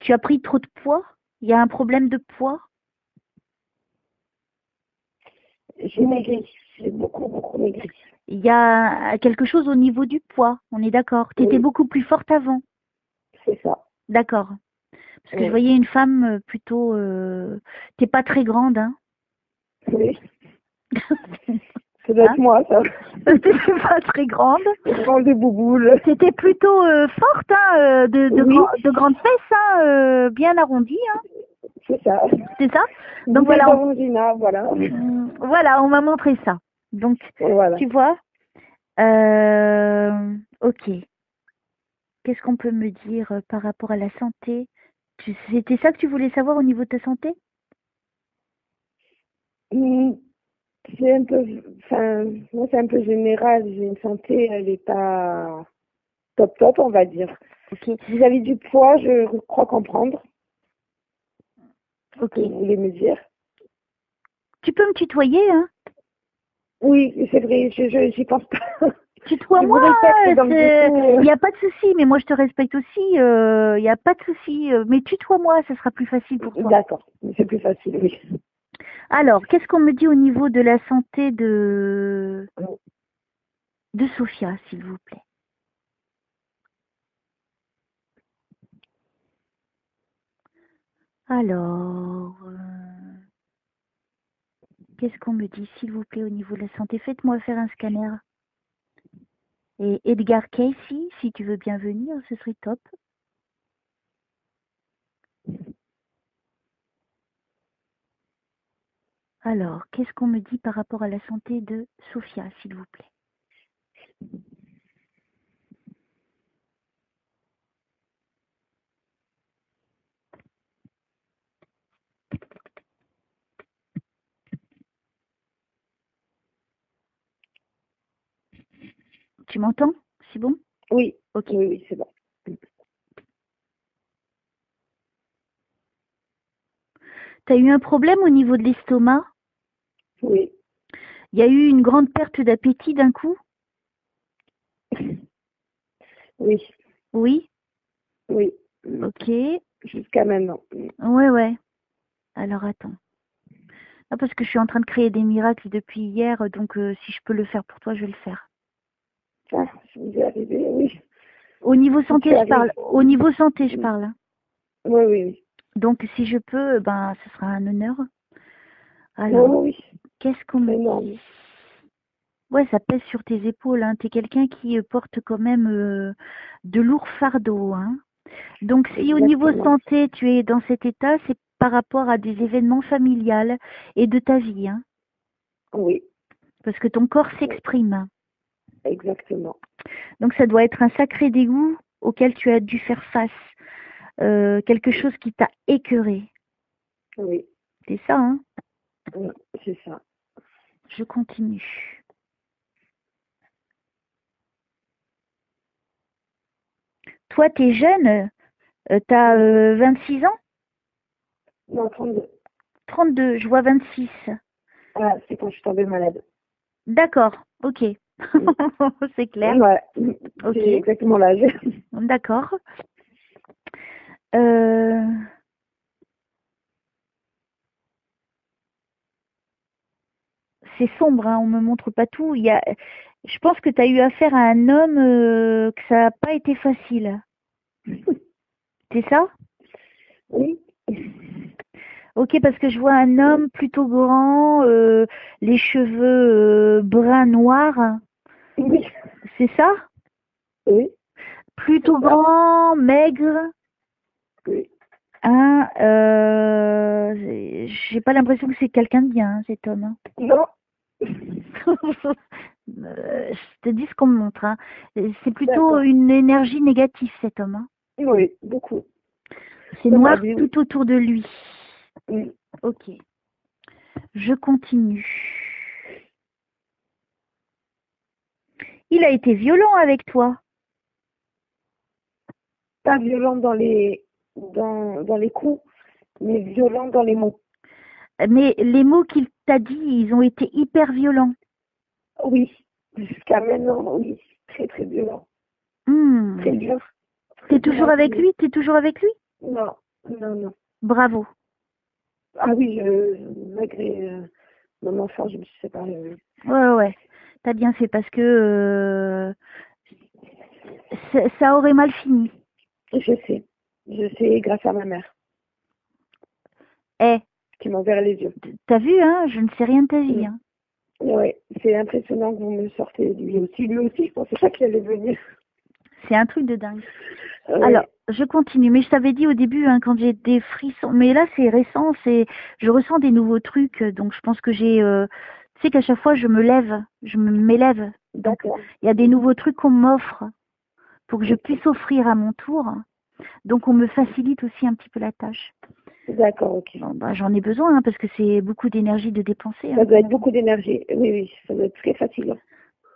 Tu as pris trop de poids? Il y a un problème de poids? J'ai maigri. J'ai beaucoup, beaucoup maigri. Il y a quelque chose au niveau du poids, on est d'accord. Tu étais Oui, beaucoup plus forte avant. c'est ça. D'accord. Parce que je Oui. voyais une femme plutôt... T'es pas très grande, hein? Oui. Ça doit Hein? être moi, ça. T'étais pas très grande. Je mange des bouboules. T'étais plutôt forte, hein, Oui, de grandes fesses, hein, bien arrondies, hein. c'est ça. C'est ça? Donc Bouteille voilà, d'Orangina, voilà. voilà, on m'a montré ça. Donc, Voilà. tu vois, ok. Qu'est-ce qu'on peut me dire par rapport à la santé? C'était ça que tu voulais savoir au niveau de ta santé? Hmm, c'est un peu, enfin, moi c'est un peu général. J'ai une santé, elle est pas top top, on va dire. Ok, Vis-à-vis du poids, je crois comprendre ce ok. que vous voulez me dire. Tu peux me tutoyer, hein? Oui, c'est vrai, j'y pense pas. Je Tutoie-moi, vous respecte, donc du coup, il n'y a pas de souci, mais moi je te respecte aussi, il n'y a pas de souci, mais tutoie-moi, ça sera plus facile pour toi. d'accord, c'est plus facile, oui. Alors, qu'est-ce qu'on me dit au niveau de la santé de Sophia, s'il vous plaît? Alors, qu'est-ce qu'on me dit, s'il vous plaît, au niveau de la santé? Faites-moi faire un scanner. Et Edgar Casey, si tu veux bien venir, ce serait top. Alors, qu'est-ce qu'on me dit par rapport à la santé de Sophia, s'il vous plaît? Tu m'entends? C'est bon? Oui, Ok. oui, oui, c'est bon. Tu as eu un problème au niveau de l'estomac? Oui, Il y a eu une grande perte d'appétit d'un coup? oui, Oui? oui. Ok. Jusqu'à maintenant. Ouais, ouais. Alors attends. Ah, parce que je suis en train de créer des miracles depuis hier, donc si je peux le faire pour toi, je vais le faire. Ah, je vous ai arrivé, oui. Au niveau Si santé, tu je parle. arrives. Au niveau santé, je parle, hein. Oui, oui, oui. Donc si je peux, ben ce sera un honneur. Oui, Alors, oui, qu'est-ce qu'on c'est me énorme. dit? Ouais, ça pèse sur tes épaules, hein. T'es quelqu'un qui porte quand même de lourds fardeaux, hein. Donc si au niveau Exactement. santé, tu es dans cet état, c'est par rapport à des événements familiales et de ta vie, hein. Oui, Parce que ton corps s'exprime. exactement. Donc ça doit être un sacré dégoût auquel tu as dû faire face. Quelque chose qui t'a écœuré. Oui, C'est ça, hein? oui, c'est ça. Je continue. Toi, t'es jeune, t'as 26 ans? Non, 32. 32, je vois 26. Ah, c'est quand je suis tombée malade. D'accord, ok. C'est clair. Ouais, Ok, c'est exactement l'âge. d'accord. Euh, c'est sombre, hein, on me montre pas tout. Je pense que tu as eu affaire à un homme que ça n'a pas été facile. C'est ça? Oui. Ok, parce que je vois un homme plutôt grand, les cheveux bruns noirs. Oui. C'est ça? Oui. Plutôt C'est ça. grand, maigre. Oui. Hein, j'ai pas l'impression que c'est quelqu'un de bien, hein, cet homme. Hein. Non. Je te dis ce qu'on me montre. Hein. C'est plutôt D'accord. une énergie négative, cet homme. Hein. Oui, beaucoup. C'est Dans ma noir vie, oui. tout autour de lui. Mm. Ok. Je continue. Il a été violent avec toi. Pas violent dans les coups, mais violent dans les mots. Mais les mots qu'il t'a dit, ils ont été hyper violents. Oui. Jusqu'à maintenant, oui. Très, très violent. Hmm. Très dur. T'es Très dur toujours à avec vivre. lui? T'es toujours avec lui? Non. Non, non. Bravo. Ah oui, malgré mon enfant, je me suis séparée. Oui. Ouais. T'as bien fait parce que ça aurait mal fini. Je sais. Je sais grâce à ma mère Eh, qui m'a ouvert les yeux. t'as vu, hein? Je ne sais rien de ta vie. Mm. Hein. Ouais, c'est impressionnant que vous me sortez lui aussi. Lui aussi, je pensais pas qu'il allait venir. C'est un truc de dingue. Ouais. Alors, je continue. Mais je t'avais dit au début, hein, quand j'ai des frissons. Mais là, c'est récent. Je ressens des nouveaux trucs. Donc, je pense que j'ai. Tu sais qu'à chaque fois, je m'élève. Donc, D'accord. il y a des nouveaux trucs qu'on m'offre pour que je puisse offrir à mon tour. Donc, on me facilite aussi un petit peu la tâche. D'accord, ok. Bon, bah, j'en ai besoin hein, parce que c'est beaucoup d'énergie de dépenser. Ça Hein. doit être beaucoup d'énergie. Oui, oui, ça doit être très fatigant.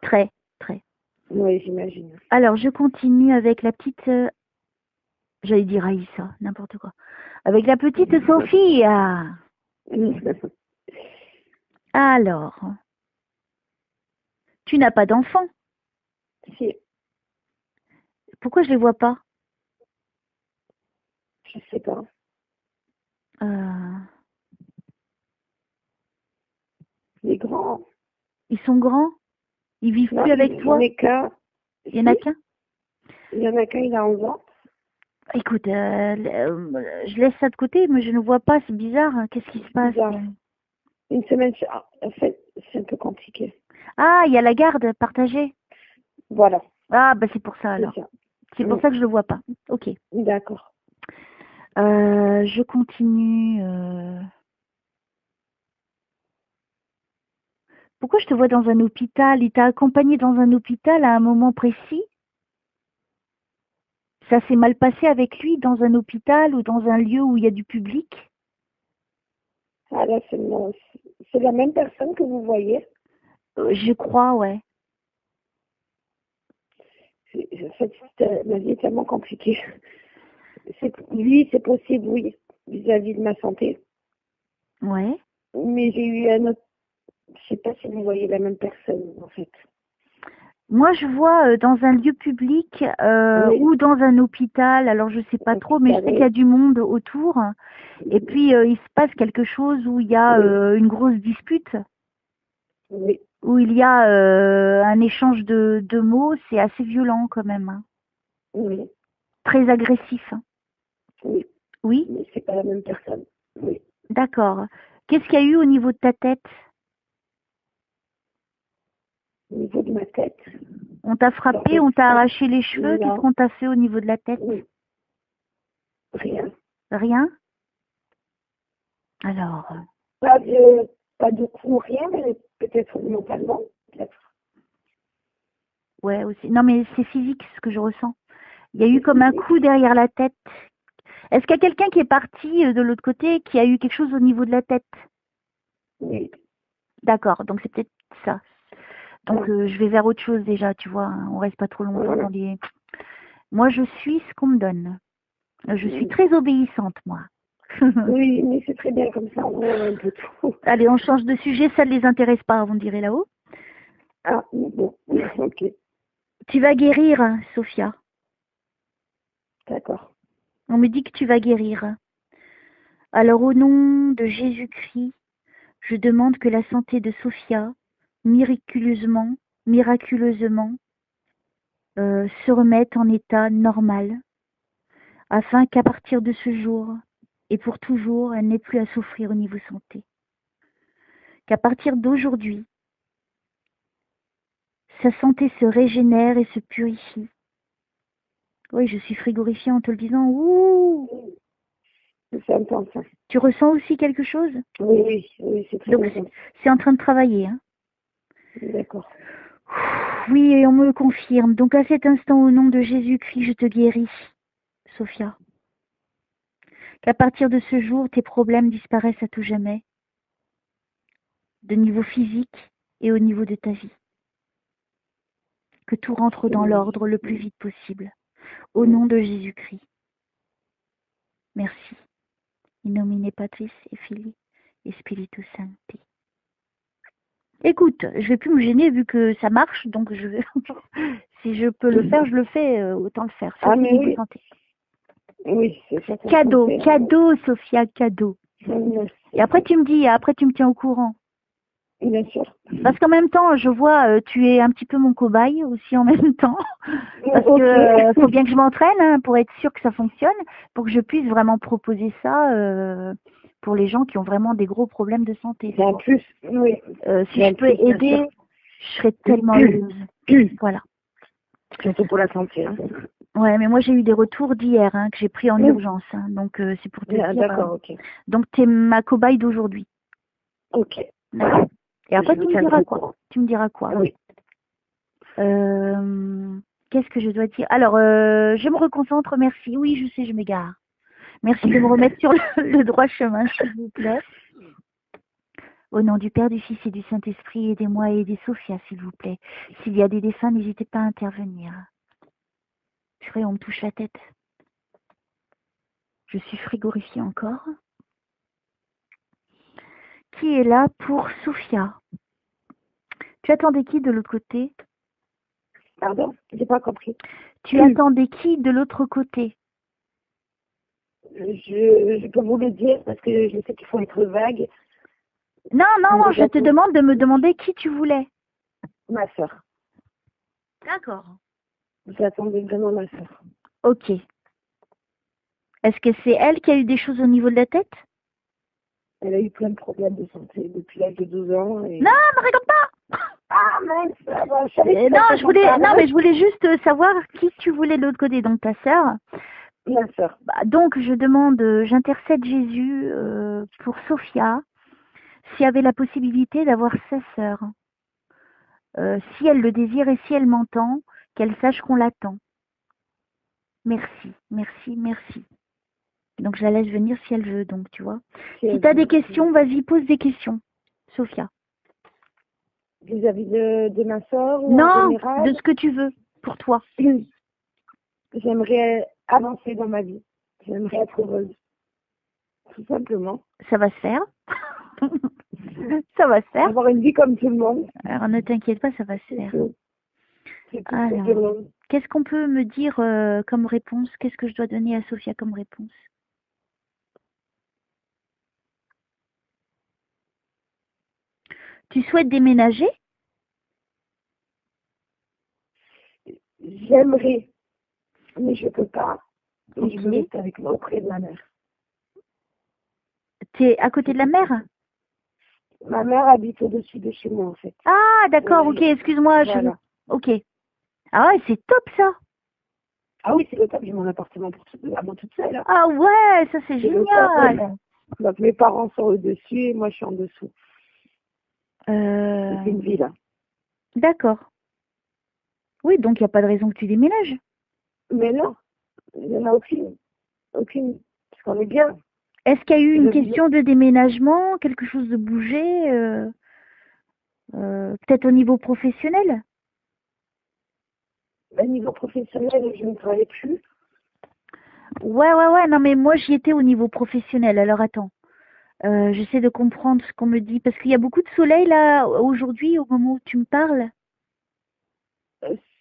Très, très. Oui, j'imagine. Alors, je continue avec la petite. J'allais dire Aïssa, n'importe quoi. Avec la petite Sophie. Alors, tu n'as pas d'enfant. Si, Pourquoi je les vois pas? je sais pas. Euh, Les grands. Ils sont grands? Ils vivent Non, plus avec il y toi? en a qu'un. Il y en Si, a qu'un? il y en a qu'un, il a 11 ans. Écoute, je laisse ça de côté, mais je ne vois pas, c'est bizarre. Hein. Qu'est-ce qui se passe? Bizarre. Une semaine, en fait, c'est un peu compliqué. Ah, il y a la garde partagée. Voilà, Ah, bah c'est pour ça c'est alors. ça. C'est pour ça que je le vois pas. Ok. D'accord. Je continue. Pourquoi je te vois dans un hôpital? Il t'a accompagné dans un hôpital à un moment précis? Ça s'est mal passé avec lui dans un hôpital ou dans un lieu où il y a du public? Ah là, c'est la même personne que vous voyez. Je crois, ouais. En fait, ma vie est tellement compliquée. Lui, c'est possible, oui, vis-à-vis de ma santé. Ouais. Mais j'ai eu un autre. Je sais pas si vous voyez la même personne, en fait. Moi, je vois dans un lieu public Oui. ou dans un hôpital. Alors, je sais pas trop, mais je sais qu'il y a du monde autour. Et puis, il se passe quelque chose où il y a une grosse dispute, Oui. où il y a un échange de mots. C'est assez violent quand même. Hein. Oui. Très agressif. Hein. Oui. Oui, Mais c'est pas la même personne. Oui. d'accord. Qu'est-ce qu'il y a eu au niveau de ta tête? Au niveau de ma tête. On t'a frappé, on t'a arraché les cheveux. Non. Qu'est-ce qu'on t'a fait au niveau de la tête? Oui. Rien. Rien? Alors, Pas de coup, rien, mais peut-être mentalement. Peut-être. ouais, aussi. Non, mais c'est physique ce que je ressens. Il y a eu comme un coup derrière la tête. Est-ce qu'il y a quelqu'un qui est parti de l'autre côté qui a eu quelque chose au niveau de la tête? Oui. D'accord, donc c'est peut-être ça. Donc je vais vers autre chose déjà, tu vois. Hein, on reste pas trop longtemps dans les. Moi, je suis ce qu'on me donne. Je suis très obéissante, moi. Oui, mais c'est très bien comme ça, on voit un peu tout. Allez, on change de sujet, ça ne les intéresse pas, vous me direz là-haut. Ah, bon, ok, Tu vas guérir, hein, Sophia. d'accord. On me dit que tu vas guérir. Alors, au nom de Jésus-Christ, je demande que la santé de Sophia, miraculeusement, se remette en état normal, afin qu'à partir de ce jour et pour toujours, elle n'ait plus à souffrir au niveau santé. Qu'à partir d'aujourd'hui, sa santé se régénère et se purifie. Oui, je suis frigorifiée en te le disant. Ouh! C'est intense. Hein. Tu ressens aussi quelque chose? Oui, c'est très intense. C'est en train de travailler. Hein. D'accord. Oui, et on me le confirme. Donc à cet instant, au nom de Jésus-Christ, je te guéris, Sophia. Qu'à partir de ce jour, tes problèmes disparaissent à tout jamais, de niveau physique et au niveau de ta vie. Que tout rentre dans l'ordre le plus vite possible. Au nom de Jésus-Christ. Merci. In nomine Patris et Filii et Spiritus Sancti. Écoute, je vais plus me gêner vu que ça marche, donc je vais... si je peux le faire, je le fais, autant le faire. Ah, mais oui. Santé. Oui, c'est ça. Cadeau, Sophia, cadeau. Merci. Et après tu me tiens au courant. Bien sûr. Parce qu'en même temps, je vois, tu es un petit peu mon cobaye aussi en même temps. Parce que faut bien que je m'entraîne hein, pour être sûr que ça fonctionne, pour que je puisse vraiment proposer ça pour les gens qui ont vraiment des gros problèmes de santé. En plus, oui. Si je peux aider, je serais tellement heureuse. Voilà. Surtout pour la santé. Hein. Ouais, mais moi j'ai eu des retours d'hier que j'ai pris en urgence. Hein, donc c'est pour te dire. D'accord, ok. Donc tu es ma cobaye d'aujourd'hui. Ok. D'accord. Et après, tu me diras quoi? Tu me diras quoi? Oui. Qu'est-ce que je dois dire? Alors, je me reconcentre, merci. Oui, je sais, je m'égare. Merci de me remettre sur le droit chemin, s'il vous plaît. Au nom du Père, du Fils et du Saint-Esprit, aidez-moi et aidez Sophia, s'il vous plaît. S'il y a des défunts, n'hésitez pas à intervenir. Purée, on me touche la tête. Je suis frigorifiée encore. Qui est là pour Sophia? Tu attendais qui de l'autre côté? Pardon, j'ai pas compris. Tu attendais qui de l'autre côté? Je peux vous le dire parce que je sais qu'il faut être vague. Non, je te demande de me demander qui tu voulais. Ma sœur. D'accord. J'attendais vraiment ma sœur. Ok. Est-ce que c'est elle qui a eu des choses au niveau de la tête? Elle a eu plein de problèmes de santé depuis l'âge de 12 ans. Et... Non, me raconte pas. Ah mince, je voulais juste savoir qui tu voulais de l'autre côté, donc ta sœur. Ma sœur. Donc je demande, j'intercède Jésus pour Sophia, s'il y avait la possibilité d'avoir sa sœur. Si elle le désire et si elle m'entend, qu'elle sache qu'on l'attend. Merci. Donc je la laisse venir si elle veut, donc tu vois. Si tu as des questions, vas-y, pose des questions, Sophia. Vis-à-vis de ma sœur ou non, en général? De ce que tu veux, pour toi. J'aimerais avancer dans ma vie. J'aimerais être heureuse. Tout simplement. Ça va se faire. Ça va se faire. Avoir une vie comme tout le monde. Alors ne t'inquiète pas, ça va se faire. Alors, qu'est-ce qu'on peut me dire comme réponse? Qu'est-ce que je dois donner à Sophia comme réponse? Tu souhaites déménager? J'aimerais, mais je peux pas. Okay. Je veux rester avec moi auprès de ma mère. Tu es à côté de la mer? Ma mère habite au-dessus de chez moi, en fait. Ah, d'accord, ok, excuse-moi. Voilà. Ok. Ah ouais, c'est top, ça. Ah oui, c'est le top. J'ai mon appartement à moi toute seule. Hein. Ah ouais, ça c'est génial. Donc mes parents sont au-dessus et moi je suis en dessous. C'est une ville. D'accord. Oui, donc il n'y a pas de raison que tu déménages. Mais non, il n'y en a aucune. Aucune. Parce qu'on est bien. Est-ce qu'il y a eu une question de déménagement, quelque chose de bougé peut-être au niveau professionnel? Au niveau professionnel, je ne travaille plus. Ouais, non mais moi j'y étais au niveau professionnel, alors attends. J'essaie de comprendre ce qu'on me dit, parce qu'il y a beaucoup de soleil là, aujourd'hui, au moment où tu me parles.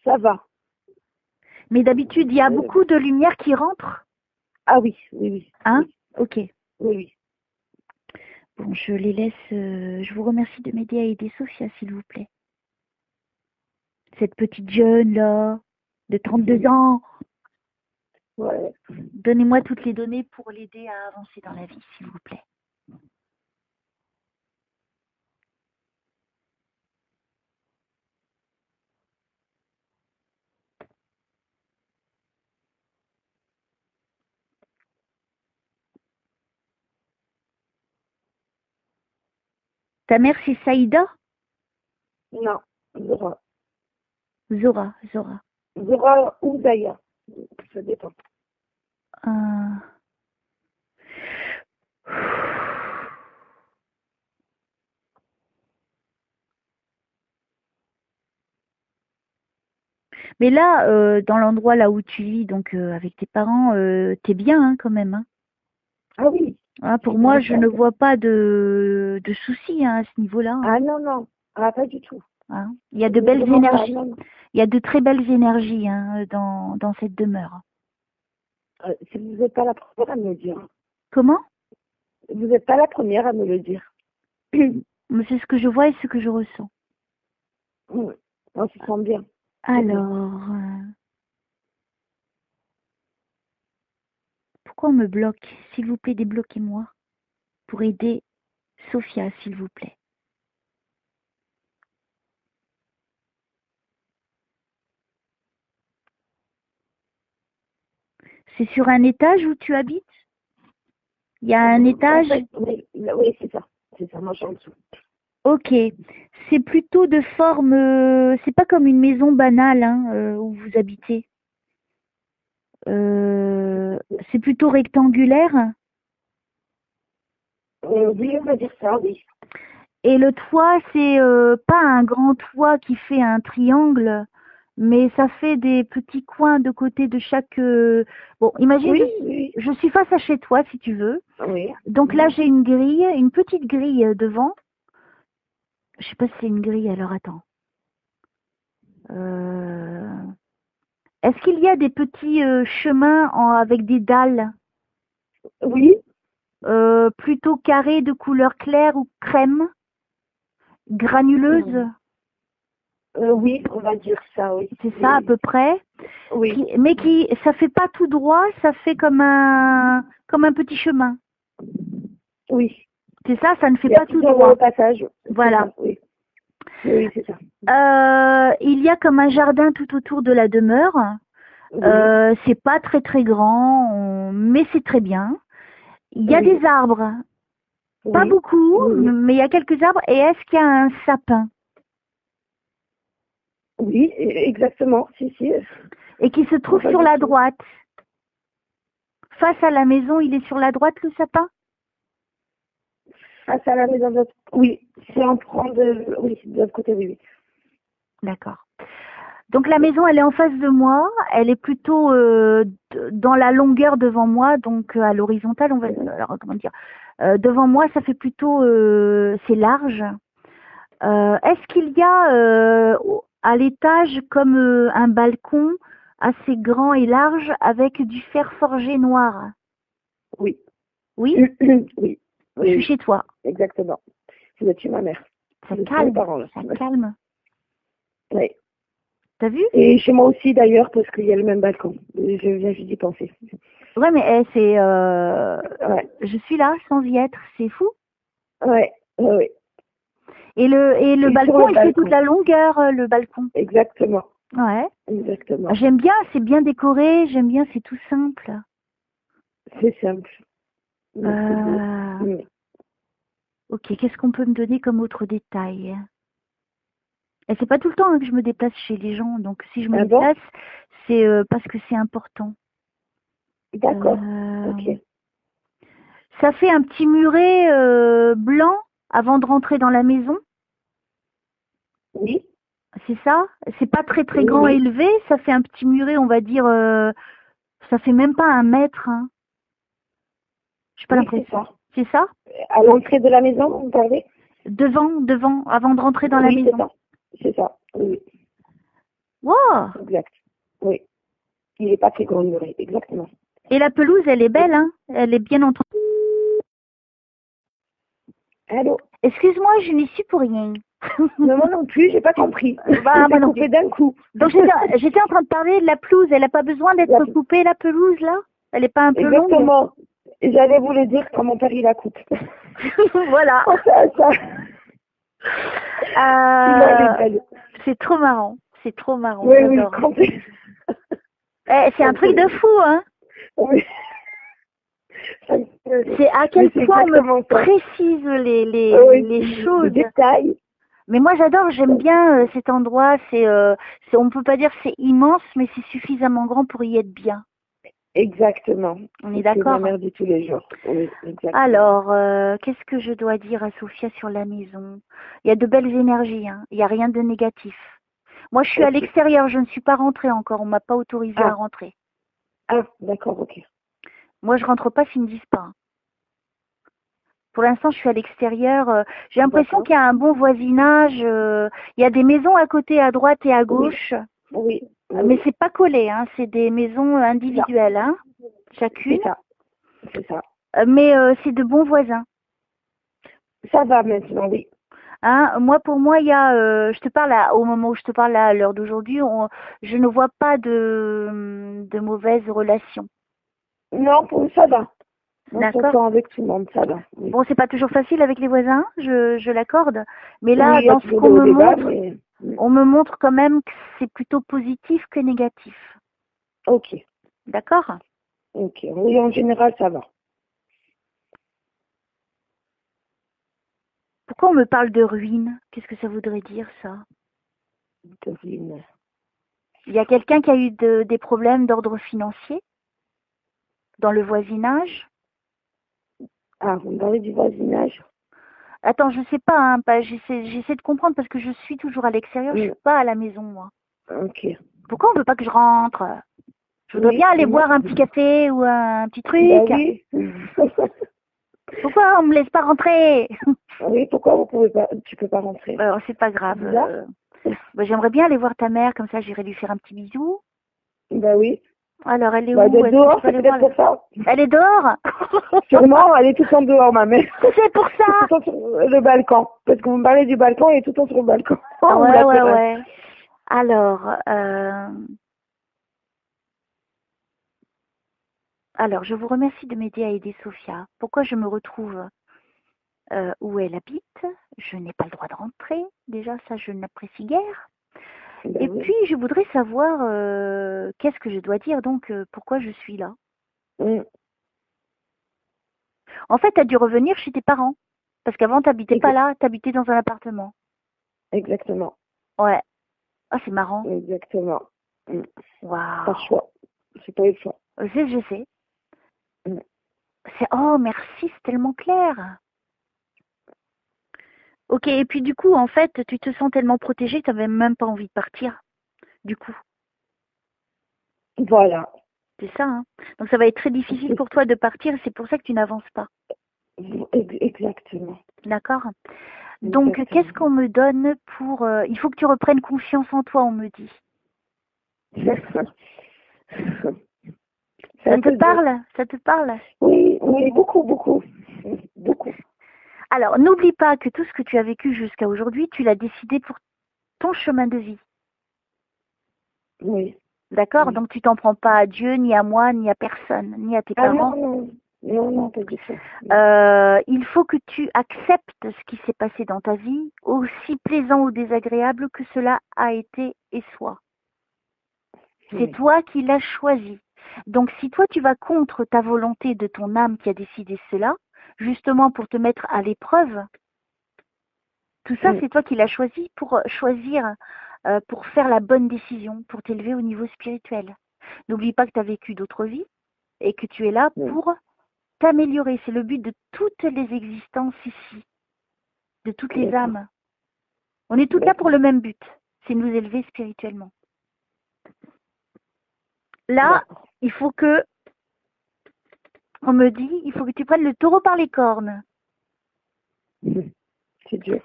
Ça va. Mais d'habitude, il y a beaucoup de lumière qui rentre. Ah oui. Hein? Oui. Ok. Oui. Bon, je les laisse. Je vous remercie de m'aider à aider Sophia, s'il vous plaît. Cette petite jeune là, de 32 ans. Ouais. Donnez-moi toutes les données pour l'aider à avancer dans la vie, s'il vous plaît. Ta mère, c'est Saïda? Non, Zora. Zora, Zora. Zora ou Zaya. Ça dépend. Euh, Mais là, dans l'endroit là où tu vis, donc avec tes parents, t'es bien hein, quand même. Hein. Ah oui. Ah, pour moi, je ne vois pas de soucis hein, à ce niveau-là. Hein. Ah non, non. Ah, pas du tout. Hein. Il y a de belles énergies. Il y a de très belles énergies hein, dans cette demeure. Si vous n'êtes pas la première à me le dire. Comment? Vous n'êtes pas la première à me le dire. Mais c'est ce que je vois et ce que je ressens. On se sent bien. Alors, pourquoi on me bloque? S'il vous plaît, débloquez-moi pour aider Sophia, s'il vous plaît. C'est sur un étage où tu habites? Il y a un étage? Oui, c'est ça. C'est ça, moi je suis en dessous. Ok. C'est plutôt de forme... c'est pas comme une maison banale hein, où vous habitez. C'est plutôt rectangulaire. Oui, on va dire ça, oui. Et le toit, c'est pas un grand toit qui fait un triangle, mais ça fait des petits coins de côté de chaque... Bon, imagine, Oui. Je suis face à chez toi, si tu veux. Oui. Donc là, j'ai une grille, une petite grille devant. Je sais pas si c'est une grille, alors attends. Est-ce qu'il y a des petits chemins avec des dalles? Oui. Plutôt carrés de couleur claire ou crème? Granuleuse? Oui, on va dire ça, oui. C'est ça à peu près? Oui. Mais ça fait pas tout droit, ça fait comme un petit chemin. Oui. C'est ça, ça ne fait pas tout droit. Au passage. Voilà. Ça, oui. Oui, c'est ça. Il y a comme un jardin tout autour de la demeure. Oui. C'est pas très très grand, mais c'est très bien. Il y a des arbres. Pas beaucoup, mais il y a quelques arbres. Et est-ce qu'il y a un sapin? Oui, exactement. Si. Et qui se trouve sur la droite. Face à la maison, il est sur la droite, le sapin? Face à la maison de... Oui, c'est en prendre... Oui, de l'autre côté, oui. D'accord. Donc la maison, elle est en face de moi. Elle est plutôt dans la longueur devant moi, donc à l'horizontale, on va alors, comment dire. Devant moi, ça fait plutôt... c'est large. Est-ce qu'il y a à l'étage comme un balcon assez grand et large avec du fer forgé noir? Oui. Oui? Oui. Je suis chez toi. Exactement. Vous êtes chez ma mère. Ça calme. Ça calme. Oui. T'as vu? Et chez moi aussi d'ailleurs, parce qu'il y a le même balcon. Je viens juste d'y penser. Ouais, mais c'est... Je suis là sans y être. C'est fou. Ouais. Et le balcon, il fait toute la longueur, le balcon. Exactement. Ouais. Exactement. J'aime bien, c'est bien décoré, j'aime bien, c'est tout simple. C'est simple. Ok, qu'est-ce qu'on peut me donner comme autre détail? Et c'est pas tout le temps hein, que je me déplace chez les gens, donc si je me déplace, c'est parce que c'est important. D'accord. Ok. Ça fait un petit muret blanc avant de rentrer dans la maison? Oui. C'est ça? C'est pas très très grand élevé, ça fait un petit muret, on va dire, ça fait même pas 1 mètre. Hein. Je pas l'impression. C'est ça? À l'entrée de la maison, vous parlez? Devant, avant de rentrer dans la maison. C'est ça. Oui. Wow! Exact. Oui. Il n'est pas très grand muré, exactement. Et la pelouse, elle est belle, hein? Elle est bien entretenue. Allô? Excuse-moi, je n'y suis pour rien. Non, moi non plus, j'ai pas compris. Bah, moi J'ai non coupé plus. d'un coup. Donc j'étais en train de parler de la pelouse. Elle n'a pas besoin d'être coupée, la pelouse, là? Elle n'est pas un peu longue? Exactement. Et j'allais vous le dire quand mon père il la coupe. Voilà. Pensez à ça. Sinon, elle est belle. C'est trop marrant. C'est trop marrant. Oui, oui, J'adore. quand C'est un truc de fou, hein? Oui. C'est à quel point on me précise les Les choses. détails. Mais moi j'adore, j'aime bien cet endroit. On peut pas dire c'est immense, mais c'est suffisamment grand pour y être bien. Exactement. On est d'accord? Ma mère dit tous les jours. Oui, exactement. Alors, qu'est-ce que je dois dire à Sophia sur la maison? Il y a de belles énergies, hein. Il n'y a rien de négatif. Moi je suis à l'extérieur, je ne suis pas rentrée encore, on m'a pas autorisée à rentrer. Ah, d'accord, ok. Moi je rentre pas s'ils me disent pas. Pour l'instant, je suis à l'extérieur. J'ai l'impression qu'il y a un bon voisinage. Il y a des maisons à côté, à droite et à gauche. Oui. Mais c'est pas collé, hein. C'est des maisons individuelles, hein, chacune. C'est ça. Mais c'est de bons voisins. Ça va maintenant, oui. Hein, pour moi, il y a. Je te parle au moment où je te parle à l'heure d'aujourd'hui, je ne vois pas de mauvaises relations. Non, ça va. On D'accord. s'entend avec tout le monde, ça va. Oui. Bon, c'est pas toujours facile avec les voisins, je l'accorde. Mais là, oui, dans ce qu'on me montre, on me montre quand même que c'est plutôt positif que négatif. Ok. D'accord? Ok. Oui, en général, ça va. Pourquoi on me parle de ruine? Qu'est-ce que ça voudrait dire, ça? De ruine. Il y a quelqu'un qui a eu des problèmes d'ordre financier dans le voisinage? Ah, vous me parlez du voisinage? Attends, je sais pas, hein, j'essaie de comprendre parce que je suis toujours à l'extérieur, je suis pas à la maison, moi. Ok. Pourquoi on veut pas que je rentre? Je voudrais bien aller boire un petit café ou un petit truc. Bah oui. Pourquoi on me laisse pas rentrer? Oui, pourquoi tu peux pas rentrer? Alors, c'est pas grave. J'aimerais bien aller voir ta mère, comme ça j'irai lui faire un petit bisou. Bah oui. Alors, elle est où? Elle est dehors, c'est peut-être pour ça. Elle est dehors? Sûrement, elle est tout le temps dehors, ma mère. C'est pour ça. Tout le temps sur le balcon. Parce que vous me parlez du balcon, elle est tout le temps sur le balcon. Ouais. Alors, je vous remercie de m'aider à aider Sophia. Pourquoi je me retrouve où elle habite? Je n'ai pas le droit de rentrer. Déjà, ça, je n'apprécie guère. Et puis, je voudrais savoir qu'est-ce que je dois dire, donc, pourquoi je suis là. En fait, tu as dû revenir chez tes parents. Parce qu'avant, tu n'habitais pas là, tu habitais dans un appartement. Exactement. Ouais. Ah, c'est marrant. Exactement. Waouh. Pas le choix. C'est pas eu le choix. Je sais. Oh, merci, c'est tellement clair. Ok, et puis du coup, en fait, tu te sens tellement protégée que tu n'avais même pas envie de partir. Du coup. Voilà. C'est ça, hein. Donc ça va être très difficile pour toi de partir, c'est pour ça que tu n'avances pas. Exactement. D'accord. Donc, qu'est-ce qu'on me donne pour... il faut que tu reprennes confiance en toi, on me dit. Ça te parle? Ça te parle? Oui, beaucoup. Alors, n'oublie pas que tout ce que tu as vécu jusqu'à aujourd'hui, tu l'as décidé pour ton chemin de vie. Oui. D'accord? Oui. Donc, tu t'en prends pas à Dieu, ni à moi, ni à personne, ni à tes parents. Non, pas du tout. Il faut que tu acceptes ce qui s'est passé dans ta vie, aussi plaisant ou désagréable que cela a été et soit. C'est toi qui l'as choisi. Donc, si toi, tu vas contre ta volonté de ton âme qui a décidé cela, justement pour te mettre à l'épreuve, tout ça, c'est toi qui l'as choisi pour choisir, pour faire la bonne décision, pour t'élever au niveau spirituel. N'oublie pas que tu as vécu d'autres vies et que tu es là pour t'améliorer. C'est le but de toutes les existences ici, de toutes les âmes. On est toutes là pour le même but, c'est nous élever spirituellement. Là, il faut que, on me dit, il faut que tu prennes le taureau par les cornes. C'est dur.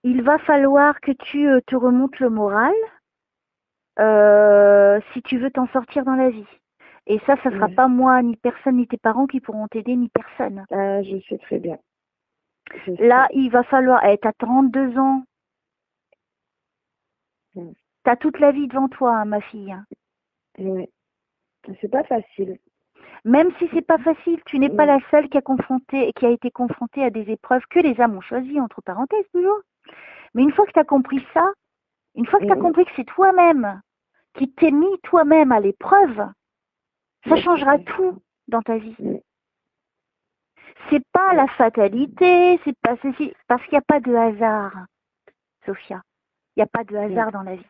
Il va falloir que tu te remontes le moral si tu veux t'en sortir dans la vie. Et ça sera pas moi, ni personne, ni tes parents qui pourront t'aider, ni personne. Je sais très bien. Là, il va falloir... T'as 32 ans. T'as toute la vie devant toi, hein, ma fille. Oui. C'est pas facile. Même si c'est pas facile, tu n'es pas la seule qui a été confrontée à des épreuves que les âmes ont choisies, entre parenthèses toujours. Mais une fois que tu as compris ça, une fois que tu as compris que c'est toi-même qui t'es mis toi-même à l'épreuve, ça changera tout dans ta vie. C'est pas la fatalité, c'est pas ceci, parce qu'il n'y a pas de hasard, Sophia. Il n'y a pas de hasard dans la vie.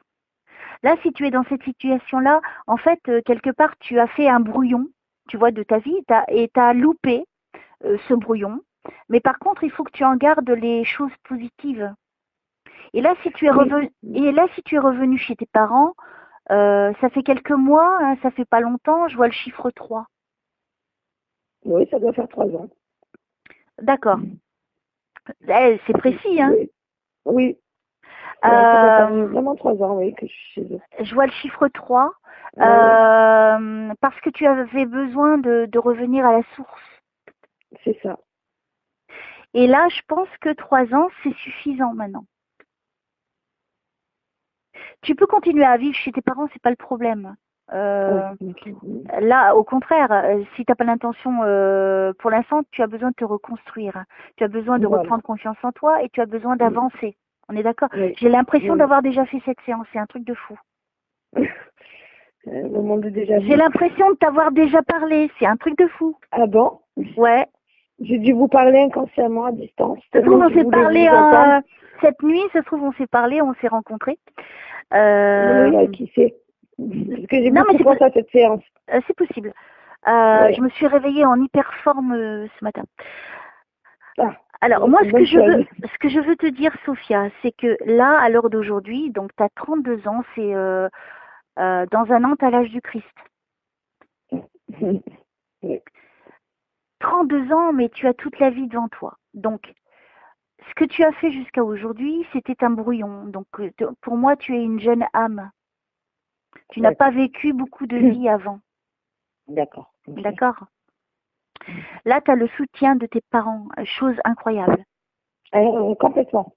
Là, si tu es dans cette situation-là, en fait, quelque part, tu as fait un brouillon, tu vois, de ta vie, et tu as loupé ce brouillon. Mais par contre, il faut que tu en gardes les choses positives. Et là, si tu es revenu chez tes parents, ça fait quelques mois, hein, ça fait pas longtemps, je vois le chiffre 3. Oui, ça doit faire 3 ans. D'accord. C'est précis, hein? Oui. Ça doit faire vraiment 3 ans, oui, que je suis chez eux. Je vois le chiffre 3, parce que tu avais besoin de revenir à la source. C'est ça. Et là, je pense que 3 ans, c'est suffisant maintenant. Tu peux continuer à vivre chez tes parents, c'est pas le problème. Là, au contraire, si tu n'as pas l'intention, pour l'instant, tu as besoin de te reconstruire. Tu as besoin de reprendre confiance en toi et tu as besoin d'avancer. On est d'accord? J'ai l'impression d'avoir déjà fait cette séance. C'est un truc de fou. J'ai l'impression de t'avoir déjà parlé. C'est un truc de fou. Ah bon? Ouais. J'ai dû vous parler inconsciemment à distance. Ça se trouve, on s'est parlé cette nuit. Ça se trouve, on s'est parlé, on s'est rencontrés. Oui, qui sait? Parce que j'ai beaucoup pensé à cette séance. C'est possible. Je me suis réveillée en hyper forme ce matin. Alors, moi, ce que je veux te dire, Sophia, c'est que là, à l'heure d'aujourd'hui, donc tu as 32 ans, c'est dans un an, tu as l'âge du Christ. 32 ans, mais tu as toute la vie devant toi. Donc, ce que tu as fait jusqu'à aujourd'hui, c'était un brouillon. Donc, pour moi, tu es une jeune âme. Tu n'as pas vécu beaucoup de vie avant. D'accord. D'accord. Là, tu as le soutien de tes parents. Chose incroyable. Complètement.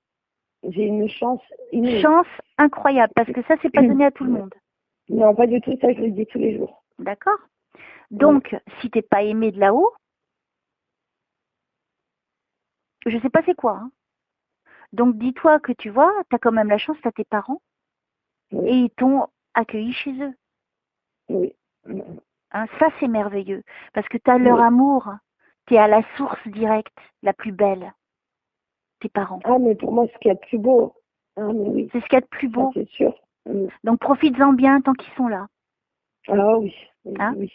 J'ai une chance inouïe. Chance incroyable, parce que ça, c'est pas donné à tout le monde. Non, pas du tout, ça, je le dis tous les jours. D'accord. Donc, si t'es pas aimé de là-haut, je sais pas c'est quoi. Hein. Donc, dis-toi que tu vois, tu as quand même la chance, tu as tes parents, et ils t'ont accueilli chez eux. Oui. Hein, ça, c'est merveilleux, parce que tu as leur amour, tu es à la source directe, la plus belle, tes parents. Ah, mais pour moi, ce qu'il y a de plus beau. Ah, mais oui. C'est ce qu'il y a de plus beau. C'est sûr. Donc, profites-en bien tant qu'ils sont là. Ah oui. Hein? Oui.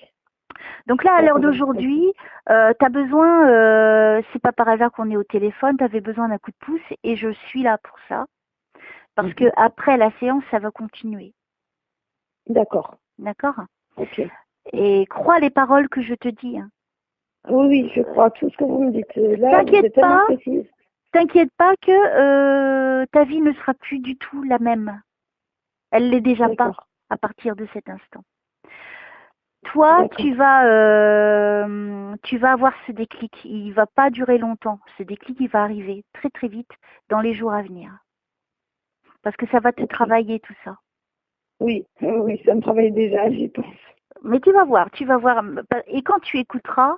Donc là, à l'heure d'aujourd'hui, tu as besoin, c'est pas par hasard qu'on est au téléphone, tu avais besoin d'un coup de pouce et je suis là pour ça. Parce que après la séance, ça va continuer. D'accord. D'accord? Ok. Et crois les paroles que je te dis. Hein. Oui, je crois tout ce que vous me dites. Là, vous êtes tellement précise. T'inquiète pas que ta vie ne sera plus du tout la même. Elle l'est déjà pas à partir de cet instant. Toi, tu vas avoir ce déclic. Il va pas durer longtemps. Ce déclic, il va arriver très très vite dans les jours à venir. Parce que ça va te travailler tout ça. Oui, oui, ça me travaille déjà, j'y pense. Mais tu vas voir. Et quand tu écouteras